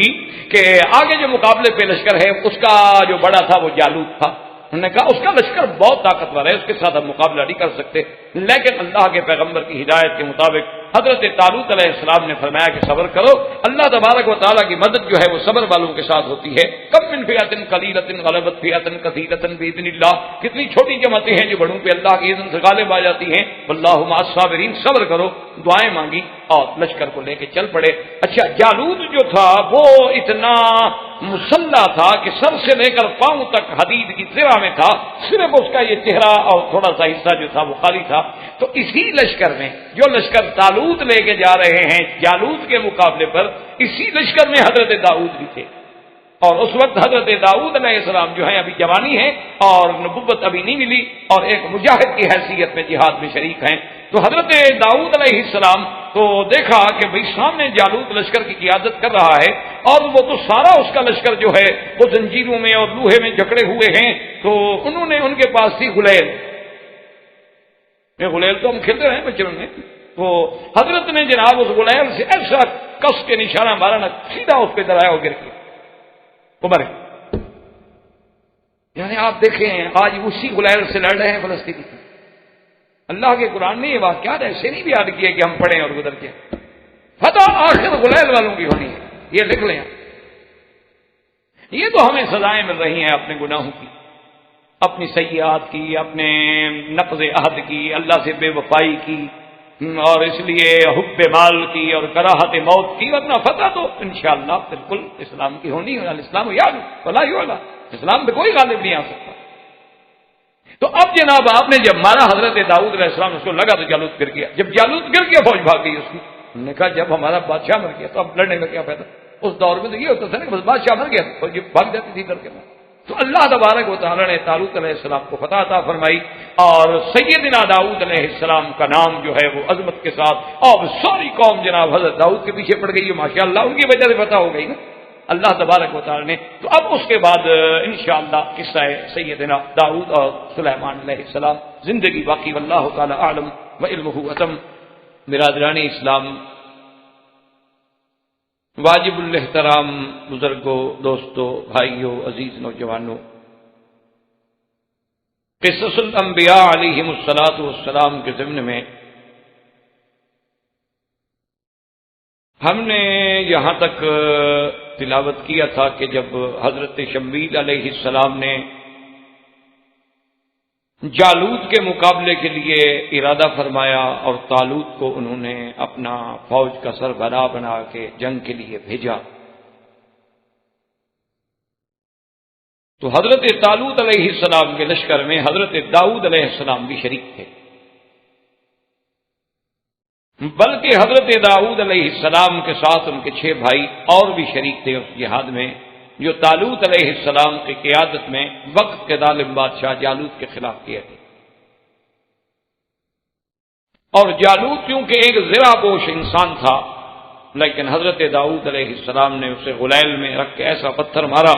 کہ آگے جو مقابلے پہ لشکر ہے اس کا جو بڑا تھا وہ جالوت تھا، انہوں نے کہا اس کا لشکر بہت طاقتور ہے، اس کے ساتھ ہم مقابلہ نہیں کر سکتے، لیکن اللہ کے پیغمبر کی ہدایت کے مطابق حضرت طالوت علیہ السلام نے فرمایا کہ صبر کرو، اللہ تبارک و تعالیٰ کی مدد جو ہے وہ صبر والوں کے ساتھ ہوتی ہے۔ کم من فئۃ قلیلۃ غلبت فئۃ کثیرۃ باذن اللہ، کتنی چھوٹی جماعتیں ہیں جو بڑوں پہ اللہ کی اذن سے غالب آ جاتی ہیں، واللہ مع الصابرین، صبر کرو، دعائیں مانگی اور لشکر کو لے کے چل پڑے۔ اچھا، جالوت جو تھا وہ اتنا مسلح تھا کہ سر سے لے کر پاؤں تک حدید کی زرہ میں تھا، صرف اس کا یہ چہرہ اور تھوڑا سا حصہ جو تھا وہ خالی تھا۔ تو اسی لشکر میں جو لشکر طالوت لے کے جا رہے ہیں جالوت کے مقابلے پر، اسی لشکر میں حضرت داؤد بھی تھے، اور اس وقت حضرت داؤد علیہ السلام جو ہیں ابھی جوانی ہے اور نبوت ابھی نہیں ملی، اور ایک مجاہد کی حیثیت میں جہاد میں شریک ہیں۔ تو حضرت داؤد علیہ السلام تو دیکھا کہ بھئی سامنے جالوت لشکر کی قیادت کر رہا ہے، اور وہ تو سارا اس کا لشکر جو ہے وہ زنجیروں میں اور لوہے میں جکڑے ہوئے ہیں، تو انہوں نے ان کے پاس تھی غلیل، غلیل تو ہم کھیلتے رہے بچپن میں، تو حضرت نے جناب اس غلیل سے ایسا کس کے نشانہ مارا نا، سیدھا اس پہ درایا اور گر گیا، وہ مر گیا۔ یعنی آپ دیکھیں آج اسی غلیل سے لڑ رہے ہیں فلسطینی، اللہ کے قرآن نے یہ واقعات ایسے نہیں بیان کیے کہ ہم پڑھیں اور گزر کے، فتح آخر غلیل والوں کی ہونی ہے، یہ لکھ لیں۔ یہ تو ہمیں سزائیں مل رہی ہیں اپنے گناہوں کی، اپنی سیئات کی، اپنے نقض عہد کی، اللہ سے بے وفائی کی، اور اس لیے حب مال کی اور کراہت موت کی، ورنہ فتح تو انشاءاللہ بالکل اسلام کی ہونی ہے۔ الاسلام یعلو ولا یعلی، اسلام پہ کوئی غالب نہیں آ سکتا۔ تو اب جناب آپ نے جب مارا حضرت داؤد علیہ السلام، اس کو لگا تو جالوت گر گیا، جب جالوت گر گیا فوج بھاگ گئی اس کی۔ انہوں نے کہا جب ہمارا بادشاہ مر گیا تو اب لڑنے کا کیا فائدہ؟ اس دور میں تو یہ ہوتا تھا نا، بس بادشاہ مر گیا تو بھاگ جاتی تھی ڈر کے۔ تو اللہ تبارک و تعالیٰ نے طالوت علیہ السلام کو فتح عطا فرمائی، اور سیدنا داؤد علیہ السلام کا نام جو ہے وہ عظمت کے ساتھ، اور ساری قوم جناب حضرت داؤد کے پیچھے پڑ گئی ہے، ماشاء اللہ ان کی وجہ سے فتح ہو گئی نا اللہ تبارک و تعالیٰ نے۔ تو اب اس کے بعد انشاءاللہ قصہ سیدنا داؤد اور سلیمان علیہ السلام زندگی باقی، واللہ تعالی اعلم وعلمہ اتم۔ برادران اسلام، واجب الاحترام بزرگوں، دوستوں، بھائیوں، عزیز نوجوانوں، قصص الانبیاء علیہم الصلاۃ والسلام کے ضمن میں ہم نے یہاں تک تلاوت کیا تھا کہ جب حضرت شمویل علیہ السلام نے جالوت کے مقابلے کے لیے ارادہ فرمایا اور طالوت کو انہوں نے اپنا فوج کا سربراہ بنا کے جنگ کے لیے بھیجا، تو حضرت طالوت علیہ السلام کے لشکر میں حضرت داؤد علیہ السلام بھی شریک تھے، بلکہ حضرت داؤد علیہ السلام کے ساتھ ان کے 6 بھائی اور بھی شریک تھے اس جہاد میں، جو طالوت علیہ السلام کی قیادت میں وقت کے ظالم بادشاہ جالوت کے خلاف کیے تھے۔ اور جالوت کیونکہ ایک زرہ پوش انسان تھا، لیکن حضرت داؤد علیہ السلام نے اسے غلیل میں رکھ کے ایسا پتھر مارا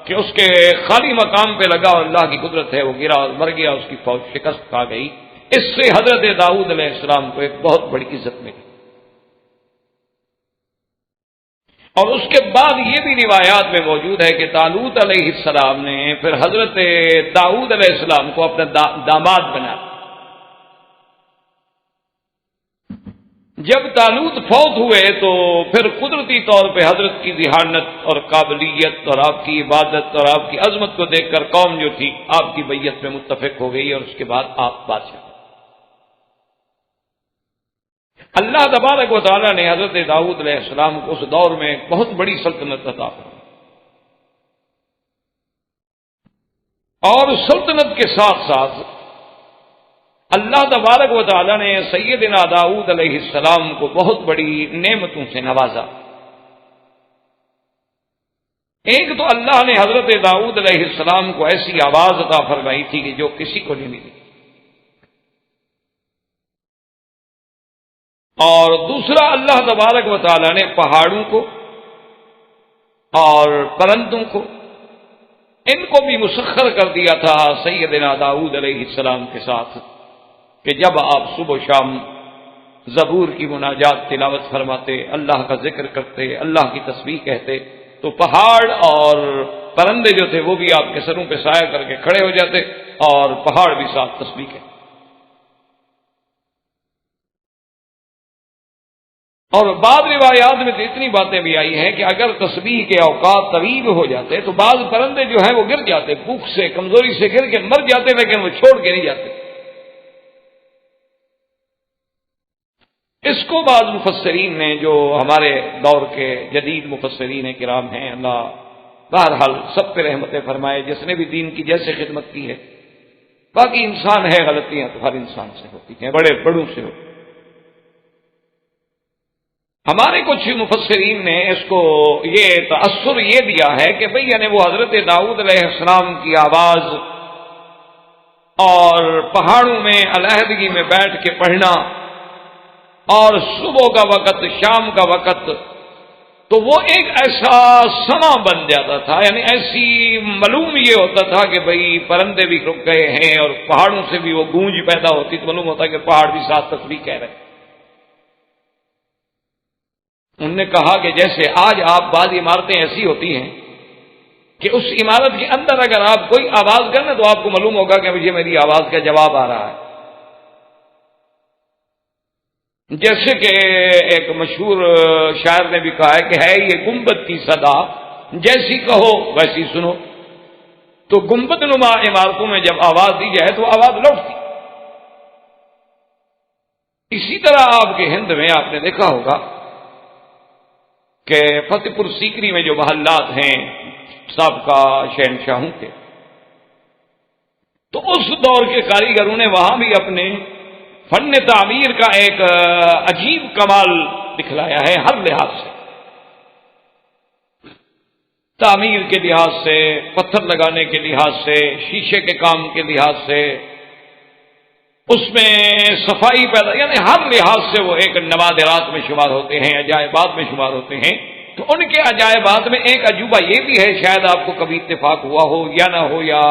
کہ اس کے خالی مقام پہ لگا، اور اللہ کی قدرت ہے وہ گرا اور مر گیا، اس کی فوج شکست کھا گئی۔ اس سے حضرت داؤد علیہ السلام کو ایک بہت بڑی عزت ملی۔ اور اس کے بعد یہ بھی روایات میں موجود ہے کہ طالوت علیہ السلام نے پھر حضرت داؤد علیہ السلام کو اپنا داماد بنا۔ جب طالوت فوت ہوئے تو پھر قدرتی طور پہ حضرت کی ذہانت اور قابلیت اور آپ کی عبادت اور آپ کی عظمت کو دیکھ کر قوم جو تھی آپ کی بیعت میں متفق ہو گئی، اور اس کے بعد آپ بادشاہ۔ اللہ تبارک و تعالیٰ نے حضرت داؤد علیہ السلام کو اس دور میں ایک بہت بڑی سلطنت عطا فرمائی، اور سلطنت کے ساتھ ساتھ اللہ تبارک و تعالیٰ نے سیدنا داؤد علیہ السلام کو بہت بڑی نعمتوں سے نوازا۔ ایک تو اللہ نے حضرت داؤد علیہ السلام کو ایسی آواز عطا فرمائی تھی کہ جو کسی کو نہیں ملی، اور دوسرا اللہ تبارک و تعالیٰ نے پہاڑوں کو اور پرندوں کو ان کو بھی مسخر کر دیا تھا سیدنا داؤد علیہ السلام کے ساتھ، کہ جب آپ صبح و شام زبور کی مناجات تلاوت فرماتے، اللہ کا ذکر کرتے، اللہ کی تسبیح کہتے، تو پہاڑ اور پرندے جو تھے وہ بھی آپ کے سروں پہ سایہ کر کے کھڑے ہو جاتے اور پہاڑ بھی ساتھ تسبیح کہتے۔ اور بعض روایات میں تو اتنی باتیں بھی آئی ہیں کہ اگر تسبیح کے اوقات طویل ہو جاتے تو بعض پرندے جو ہیں وہ گر جاتے، بھوک سے کمزوری سے گر کے مر جاتے، لیکن وہ چھوڑ کے نہیں جاتے۔ اس کو بعض مفسرین نے، جو ہمارے دور کے جدید مفسرین کرام ہیں، اللہ بہرحال سب پہ رحمتیں فرمائے، جس نے بھی دین کی جیسے خدمت کی ہے، باقی انسان ہے، غلطیاں تو ہر انسان سے ہوتی ہیں، بڑے بڑوں سے ہوتی ہیں۔ ہمارے کچھ مفسرین نے اس کو یہ تأثر یہ دیا ہے کہ بھئی یعنی وہ حضرت داؤد علیہ السلام کی آواز اور پہاڑوں میں علیحدگی میں بیٹھ کے پڑھنا اور صبح کا وقت شام کا وقت، تو وہ ایک ایسا سما بن جاتا تھا، یعنی ایسی معلوم یہ ہوتا تھا کہ بھئی پرندے بھی رک گئے ہیں اور پہاڑوں سے بھی وہ گونج پیدا ہوتی، تو معلوم ہوتا کہ پہاڑ بھی ساتھ تسبیح کہہ رہے ہیں۔ انہوں نے کہا کہ جیسے آج آپ بعض عمارتیں ایسی ہوتی ہیں کہ اس عمارت کے اندر اگر آپ کوئی آواز کریں تو آپ کو معلوم ہوگا کہ مجھے میری آواز کا جواب آ رہا ہے۔ جیسے کہ ایک مشہور شاعر نے بھی کہا ہے کہ ہے یہ گنبد کی صدا، جیسی کہو ویسی سنو۔ تو گنبد نما عمارتوں میں جب آواز دی جائے تو آواز لوٹتی۔ اسی طرح آپ کے ہند میں آپ نے دیکھا ہوگا کہ فتح پور سیکری میں جو محلات ہیں سابقہ شہنشاہوں کے، تو اس دور کے کاریگروں نے وہاں بھی اپنے فن تعمیر کا ایک عجیب کمال دکھلایا ہے، ہر لحاظ سے، تعمیر کے لحاظ سے، پتھر لگانے کے لحاظ سے، شیشے کے کام کے لحاظ سے، اس میں صفائی پیدا، یعنی ہر لحاظ سے وہ ایک نوادرات میں شمار ہوتے ہیں، عجائبات میں شمار ہوتے ہیں۔ تو ان کے عجائبات میں ایک عجوبہ یہ بھی ہے، شاید آپ کو کبھی اتفاق ہوا ہو یا نہ ہو یا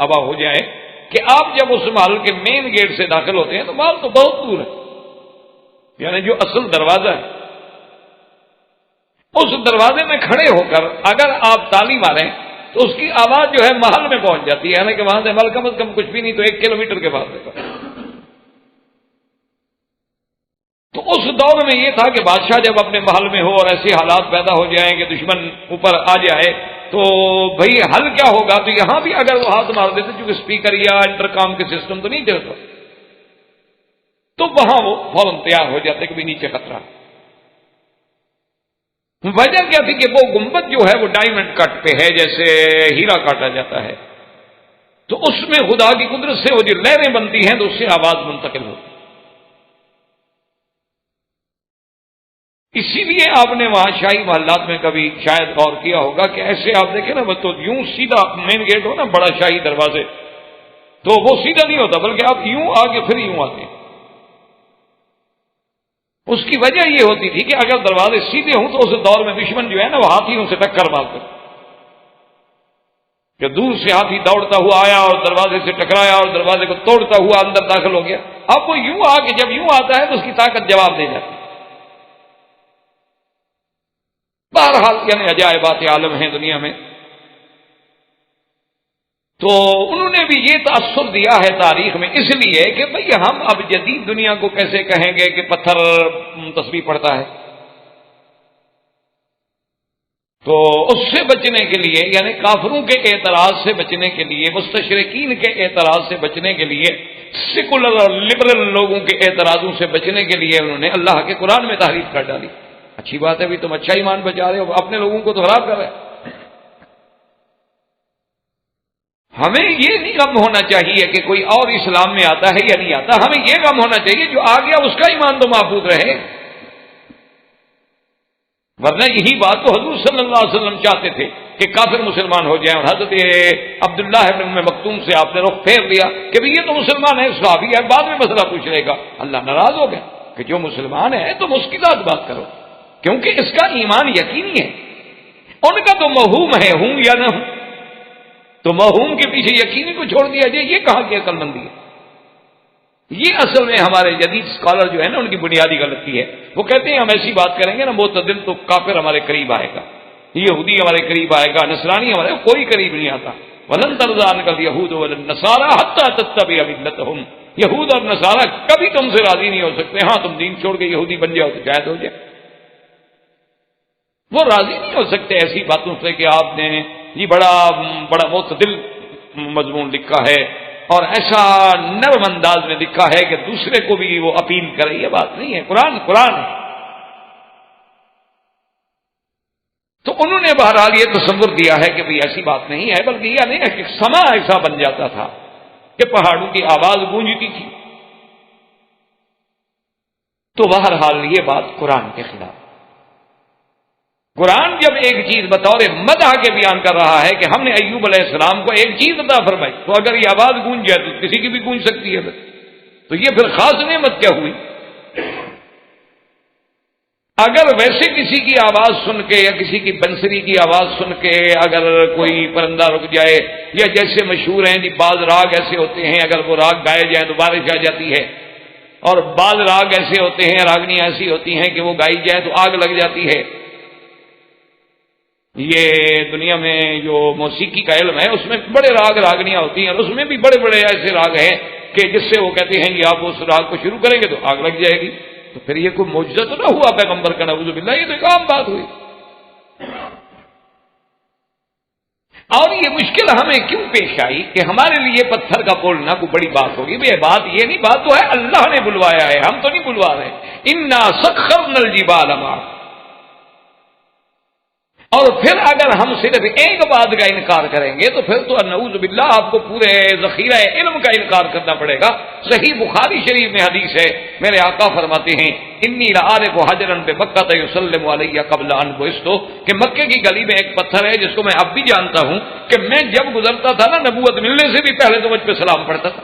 ابا ہو جائے، کہ آپ جب اس محل کے مین گیٹ سے داخل ہوتے ہیں تو محل تو بہت دور ہے، یعنی جو اصل دروازہ ہے اس دروازے میں کھڑے ہو کر اگر آپ تالی ماریں تو اس کی آواز جو ہے محل میں پہنچ جاتی ہے، یعنی کہ وہاں سے محل کم از کم کچھ بھی نہیں تو 1 کلومیٹر کے بعد دیکھا۔ تو اس دور میں یہ تھا کہ بادشاہ جب اپنے محل میں ہو اور ایسے حالات پیدا ہو جائیں کہ دشمن اوپر آ جائے تو بھئی حل کیا ہوگا، تو یہاں بھی اگر وہ ہاتھ مار دیتے، چونکہ اسپیکر یا انٹرکام کے سسٹم تو نہیں چلتا، تو وہاں وہ فوراً تیار ہو جاتے کہ بھی نیچے خطرہ۔ وجہ کیا تھی کہ وہ گنبد جو ہے وہ ڈائمنڈ کٹ پہ ہے، جیسے ہیرا کاٹا جاتا ہے، تو اس میں خدا کی قدرت سے وہ جو لہریں بنتی ہیں تو اس سے آواز منتقل ہوتی۔ اسی لیے آپ نے وہاں شاہی محلات میں کبھی شاید غور کیا ہوگا کہ ایسے آپ دیکھیں نا، وہ تو یوں سیدھا مین گیٹ ہو نا بڑا شاہی دروازے، تو وہ سیدھا نہیں ہوتا بلکہ آپ یوں آگے پھر یوں آتے ہیں۔ اس کی وجہ یہ ہوتی تھی کہ اگر دروازے سیدھے ہوں تو اس دور میں دشمن جو ہے نا وہ ہاتھیوں سے ٹکر مارتے، کہ دور سے ہاتھی دوڑتا ہوا آیا اور دروازے سے ٹکرایا اور دروازے کو توڑتا ہوا اندر داخل ہو گیا۔ اب وہ یوں آ کے جب یوں آتا ہے تو اس کی طاقت جواب دے جاتی۔ بہرحال یعنی عجائبات عالم ہیں دنیا میں۔ تو انہوں نے بھی یہ تاثر دیا ہے تاریخ میں، اس لیے کہ بھئی ہم اب جدید دنیا کو کیسے کہیں گے کہ پتھر تسبیح پڑھتا ہے، تو اس سے بچنے کے لیے، یعنی کافروں کے اعتراض سے بچنے کے لیے، مستشرقین کے اعتراض سے بچنے کے لیے، سیکولر اور لبرل لوگوں کے اعتراضوں سے بچنے کے لیے انہوں نے اللہ کے قرآن میں تحریف کر ڈالی۔ اچھی بات ہے بھی، تم اچھا ایمان بچا رہے ہو، اپنے لوگوں کو تو خراب کر رہے ہیں۔ ہمیں یہ نہیں غم ہونا چاہیے کہ کوئی اور اسلام میں آتا ہے یا نہیں آتا، ہمیں یہ غم ہونا چاہیے جو آ گیا اس کا ایمان تو محفوظ رہے، ورنہ یہی بات تو حضور صلی اللہ علیہ وسلم چاہتے تھے کہ کافر مسلمان ہو جائیں، اور حضرت عبداللہ ابن ام مکتوم سے آپ نے رخ پھیر دیا کہ یہ تو مسلمان ہے، صحابی ہے، بعد میں مسئلہ پوچھ لے گا۔ اللہ ناراض ہو گیا کہ جو مسلمان ہے تم اس کی ذات بات کرو، کیونکہ اس کا ایمان یقینی ہے، ان کا تو موہوم ہے، ہوں یا نہ ہوں، تو موہوم کے پیچھے یقینی کو چھوڑ دیا جائے، یہ کہاں کی عقل مندی ہے؟ یہ اصل میں ہمارے جدید اسکالر جو ہے نا ان کی بنیادی غلطی ہے. وہ کہتے ہیں ہم ایسی بات کریں گے نا معتدل تو کافر ہمارے قریب آئے گا، یہودی ہمارے قریب آئے گا، نصرانی ہمارے کوئی قریب نہیں آتا. وَلَن تَرْضَىٰ عَنْكَ الْيَهُودُ وَلَا النَّصَارَىٰ حَتَّىٰ تَتَّبِعَ مِلَّتَهُمْ. یہود اور نصارہ کبھی تم سے راضی نہیں ہو سکتے. ہاں تم دین چھوڑ کے یہودی بن جاؤ تو شاید ہو جائے. وہ راضی نہیں ہو سکتے ایسی باتوں سے کہ آپ نے یہ بڑا معتدل مضمون لکھا ہے اور ایسا نرم انداز میں لکھا ہے کہ دوسرے کو بھی وہ اپیل کرے. یہ بات نہیں ہے. قرآن ہے. تو انہوں نے بہرحال یہ تصور دیا ہے کہ بھئی ایسی بات نہیں ہے، بلکہ یہ نہیں ہے کہ سما ایسا بن جاتا تھا کہ پہاڑوں کی آواز گونجتی تھی. تو بہرحال یہ بات قرآن کے خلاف. قرآن جب ایک چیز بطور مدح کے بیان کر رہا ہے کہ ہم نے ایوب علیہ السلام کو ایک چیز عطا فرمائی، تو اگر یہ آواز گونج جائے تو کسی کی بھی گونج سکتی ہے. تو یہ پھر خاص نعمت کیا ہوئی؟ اگر ویسے کسی کی آواز سن کے یا کسی کی بنسری کی آواز سن کے اگر کوئی پرندہ رک جائے، یا جیسے مشہور ہیں جی بعض راگ ایسے ہوتے ہیں اگر وہ راگ گائے جائیں تو بارش آ جاتی ہے، اور بعض راگ ایسے ہوتے ہیں، راگنی ایسی ہوتی ہیں کہ وہ گائی جائیں تو آگ لگ جاتی ہے. یہ دنیا میں جو موسیقی کا علم ہے اس میں بڑے راگ راگنیاں ہوتی ہیں، اور اس میں بھی بڑے بڑے ایسے راگ ہیں کہ جس سے وہ کہتے ہیں کہ آپ اس راگ کو شروع کریں گے تو آگ لگ جائے گی. تو پھر یہ کوئی معجزہ تو نہ ہوا پیغمبر کا، نعوذ باللہ، یہ تو ایک عام بات ہوئی. اور یہ مشکل ہمیں کیوں پیش آئی کہ ہمارے لیے پتھر کا بولنا کوئی بڑی بات ہوگی؟ بھئی بات یہ نہیں، بات تو ہے اللہ نے بلوایا ہے، ہم تو نہیں بلوا رہے. انا سخرنا الجبال معه. اور پھر اگر ہم صرف ایک بات کا انکار کریں گے تو پھر تو نعوذ باللہ آپ کو پورے ذخیرہ علم کا انکار کرنا پڑے گا. صحیح بخاری شریف میں حدیث ہے، میرے آقا فرماتے ہیں انی لعارف حجرا بمکہ یسلم علی قبل ان بعثت، کہ مکے کی گلی میں ایک پتھر ہے جس کو میں اب بھی جانتا ہوں کہ میں جب گزرتا تھا نا نبوت ملنے سے بھی پہلے تو مجھ پہ سلام پڑھتا تھا.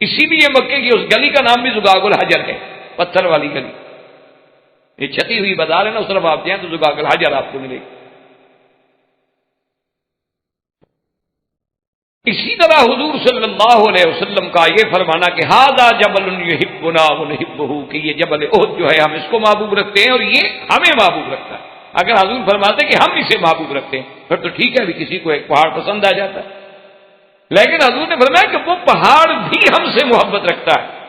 اسی لیے مکے کی اس گلی کا نام بھی زقاق الحجر ہے، پتھر والی گلی. یہ چھتی ہوئی بازار ہے نا، اس طرف آپ جائیں تو زقاق الحجر آپ کو ملے گی. اسی طرح حضور صلی اللہ علیہ وسلم کا یہ فرمانا کہ ھذا جبل یحبنا ونحبہ، کہ یہ جبل احد جو ہے ہم اس کو محبوب رکھتے ہیں اور یہ ہمیں محبوب رکھتا ہے. اگر حضور فرماتے کہ ہم اسے محبوب رکھتے ہیں پھر تو ٹھیک ہے، کسی کو ایک پہاڑ پسند آ جاتا ہے، لیکن حضور نے فرمایا کہ وہ پہاڑ بھی ہم سے محبت رکھتا ہے.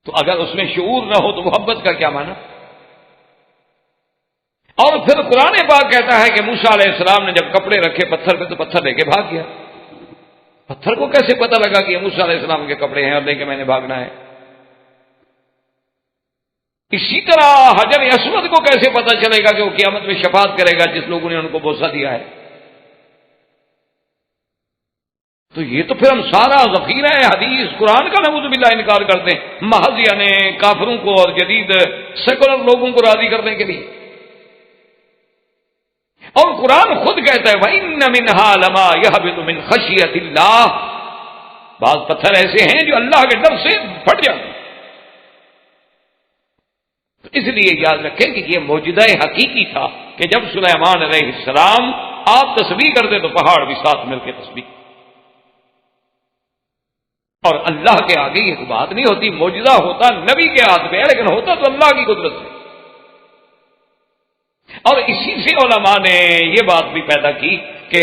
تو اگر اس میں شعور نہ ہو تو محبت کا کیا معنی؟ اور پھر قرآن پاک کہتا ہے کہ موسیٰ علیہ السلام نے جب کپڑے رکھے پتھر پہ تو پتھر لے کے بھاگ گیا. پتھر کو کیسے پتہ لگا کہ یہ موسیٰ علیہ السلام کے کپڑے ہیں اور لے کے میں نے بھاگنا ہے؟ اسی طرح حجر اسود کو کیسے پتہ چلے گا کہ وہ قیامت میں شفاعت کرے گا جس لوگوں نے ان کو بوسہ دیا ہے؟ تو یہ تو پھر ہم سارا ذخیرہ حدیث قرآن کا نعوذ باللہ انکار کرتے ہیں، محض یعنی کافروں کو اور جدید سیکولر لوگوں کو راضی کرنے کے لیے. اور قرآن خود کہتا ہے وَإِنَّ مِنْهَا لَمَا يَهْبِطُ مِنْ خَشْيَةِ اللَّهِ، بعض پتھر ایسے ہیں جو اللہ کے ڈر سے پھٹ جاتے ہیں. تو اس لیے یاد رکھیں کہ یہ معجزہ حقیقی تھا کہ جب سلیمان علیہ السلام آپ تسبیح کرتے تو پہاڑ بھی ساتھ مل کے تسبیح. اور اللہ کے آگے یہ بات نہیں ہوتی. معجزہ ہوتا نبی کے ہاتھ میں ہے لیکن ہوتا تو اللہ کی قدرت سے. اور اسی سے علماء نے یہ بات بھی پیدا کی کہ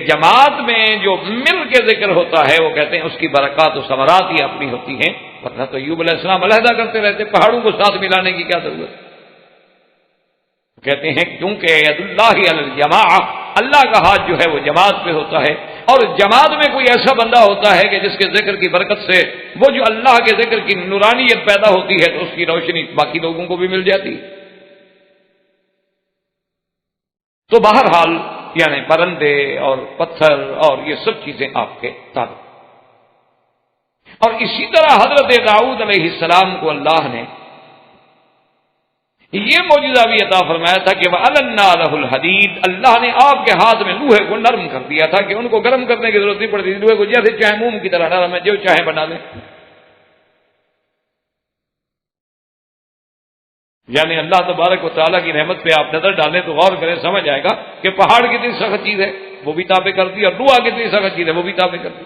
جماعت میں جو مل کے ذکر ہوتا ہے وہ کہتے ہیں اس کی برکات و ثمرات ہی اپنی ہوتی ہیں، ورنہ تو ایوب علیہ السلام علیحدہ کرتے رہتے، پہاڑوں کو ساتھ ملانے کی کیا ضرورت؟ کہتے ہیں کیونکہ ید اللہ علی الجماع، اللہ کا ہاتھ جو ہے وہ جماعت پہ ہوتا ہے، اور جماعت میں کوئی ایسا بندہ ہوتا ہے کہ جس کے ذکر کی برکت سے وہ جو اللہ کے ذکر کی نورانیت پیدا ہوتی ہے تو اس کی روشنی باقی لوگوں کو بھی مل جاتی ہے. تو بہرحال یعنی پرندے اور پتھر اور یہ سب چیزیں آپ کے تابع. اور اسی طرح حضرت داؤد علیہ السلام کو اللہ نے یہ معجزہ بھی عطا فرمایا تھا کہ وَأَلَنَّا لَهُ الْحَدِيدَ، اللہ نے آپ کے ہاتھ میں لوہے کو نرم کر دیا تھا کہ ان کو گرم کرنے کی ضرورت نہیں پڑتی، لوہے کو جیسے چاہے موم کی طرح نرم ہے، جو چاہے بنا لیں. یعنی اللہ تبارک و تعالیٰ کی رحمت پہ آپ نظر ڈالیں تو غور کریں، سمجھ آئے گا کہ پہاڑ کتنی سخت چیز ہے وہ بھی تابع کر دی، اور لوہا کتنی سخت چیز ہے وہ بھی تابع کر دی.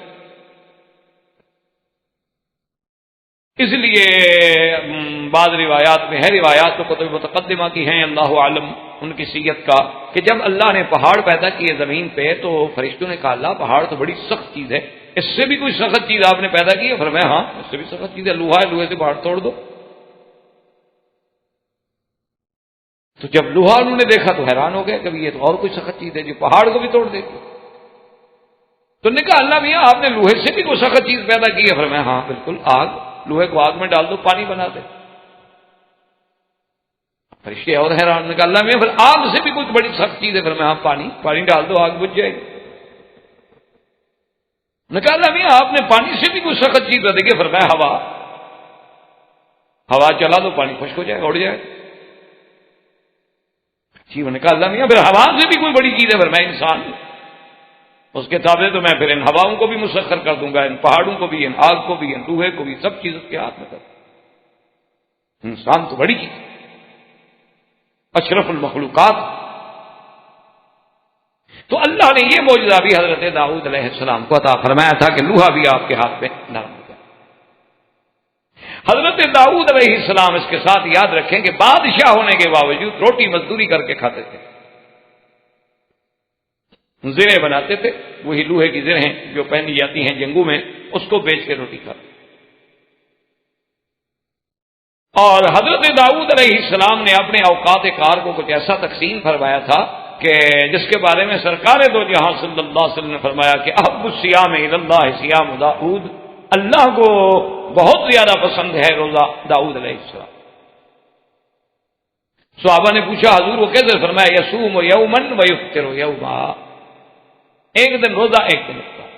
اس لیے بعض روایات میں ہے، روایات تو کتب متقدمہ کی ہیں، اللہ عالم ان کی سیرت کا، کہ جب اللہ نے پہاڑ پیدا کیے زمین پہ تو فرشتوں نے کہا اللہ پہاڑ تو بڑی سخت چیز ہے، اس سے بھی کوئی سخت چیز آپ نے پیدا کی ہے؟ فرمایا ہاں اس سے بھی سخت چیز ہے، لوہا ہے، لوہے سے پہاڑ توڑ دو۔ تو جب لوہا انہوں نے دیکھا تو حیران ہو گئے کہ یہ تو اور کوئی سخت چیز ہے جو پہاڑ کو بھی توڑ دیتی۔ تو نے کہا اللہ میاں آپ نے لوہے سے بھی کوئی سخت چیز پیدا کی ہے؟ فرمایا ہاں بالکل، آگ، لوہے کو آگ میں ڈال دو پانی بنا دے۔ فرشتے اور حیران، نے کہا اللہ میاں پھر آگ سے بھی کچھ بڑی سخت چیز ہے؟ فرمایا ہاں پانی ڈال دو آگ بجھ جائے گی۔ نے کہا اللہ میاں آپ نے پانی سے بھی کوئی سخت چیز پیدا کی؟ فرمایا ہوا چلا دو پانی خشک ہو جائے، اڑ جائے۔ جی میں نے کہا اللہ میاں پھر ہوا سے بھی کوئی بڑی چیز ہے؟ فرمایا انسان، اس کے تابع تو میں پھر ان ہواؤں کو بھی مسخر کر دوں گا، ان پہاڑوں کو بھی، ان آگ کو بھی، ان لوہے کو بھی، سب چیز اس کے ہاتھ میں کر دوں۔ انسان تو بڑی چیز، اشرف المخلوقات۔ تو اللہ نے یہ معجزہ بھی حضرت داؤد علیہ السلام کو عطا فرمایا تھا کہ لوہا بھی آپ کے ہاتھ میں نرم ہو جائے۔ حضرت داؤد علیہ السلام اس کے ساتھ یاد رکھیں کہ بادشاہ ہونے کے باوجود روٹی مزدوری کر کے کھاتے تھے، زریں بناتے تھے، وہی لوہے کی زرہیں جو پہنی جاتی ہیں جنگوں میں، اس کو بیچ کے روٹی کھاتے۔ اور حضرت داؤد علیہ السلام نے اپنے اوقات کار کو کچھ ایسا تقسیم فرمایا تھا کہ جس کے بارے میں سرکار دو جہاں صلی اللہ علیہ وسلم نے فرمایا کہ احب الصیام الی اللہ صیام داؤد، اللہ کو بہت زیادہ پسند ہے روزہ داؤد علیہ السلام۔ صحابہ نے پوچھا حضور وہ کیسے؟ فرمایا یصوم یوما ویفطر یوما، ایک دن روزہ ایک دن افطار۔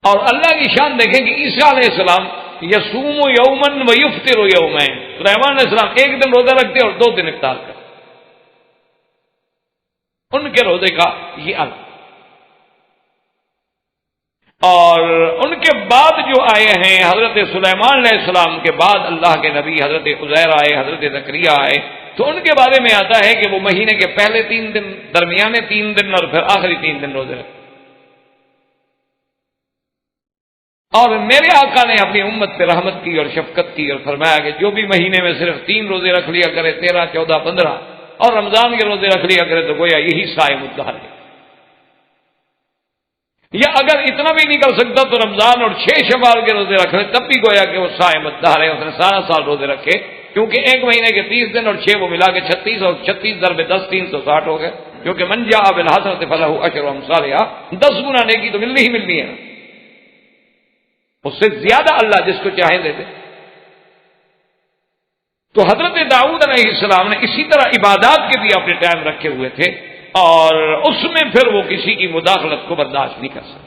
اور اللہ کی شان دیکھیں کہ عیسیٰ علیہ السلام یصوم یوما ویفطر یومین، سلیمان علیہ السلام ایک دن روزہ رکھتے اور 2 دن افطار کرتے، ان کے روزے کا یہ الگ۔ اور ان کے بعد جو آئے ہیں حضرت سلیمان علیہ السلام کے بعد اللہ کے نبی حضرت عزیر آئے، حضرت زکریا آئے، تو ان کے بارے میں آتا ہے کہ وہ مہینے کے پہلے 3 دن، درمیانے 3 دن اور پھر آخری 3 دن روزے رکھتے۔ اور میرے آقا نے اپنی امت پہ رحمت کی اور شفقت کی اور فرمایا کہ جو بھی مہینے میں صرف 3 روزے رکھ لیا کرے، 13، 14، 15، اور رمضان کے روزے رکھ لیا کرے تو گویا یہی صائم الدہر ہے۔ یا اگر اتنا بھی نہیں کر سکتا تو رمضان اور 6 شوال کے روزے رکھ لے، تب بھی گویا کہ وہ صائم الدہر ہے، اس نے سارا سال روزے رکھے، کیونکہ ایک مہینے کے 30 دن اور 6 وہ ملا کے 36، اور 36 ضرب 10 360 ہو گئے، کیونکہ من جاء بالحسنۃ فلہ عشر امثالها، 10 گنا نیکی تو ملنی ہی ملنی ہے، اس سے زیادہ اللہ جس کو چاہے دے دے۔ تو حضرت داؤد علیہ السلام نے اسی طرح عبادات کے بھی اپنے ٹائم رکھے ہوئے تھے، اور اس میں پھر وہ کسی کی مداخلت کو برداشت نہیں کر سکتے۔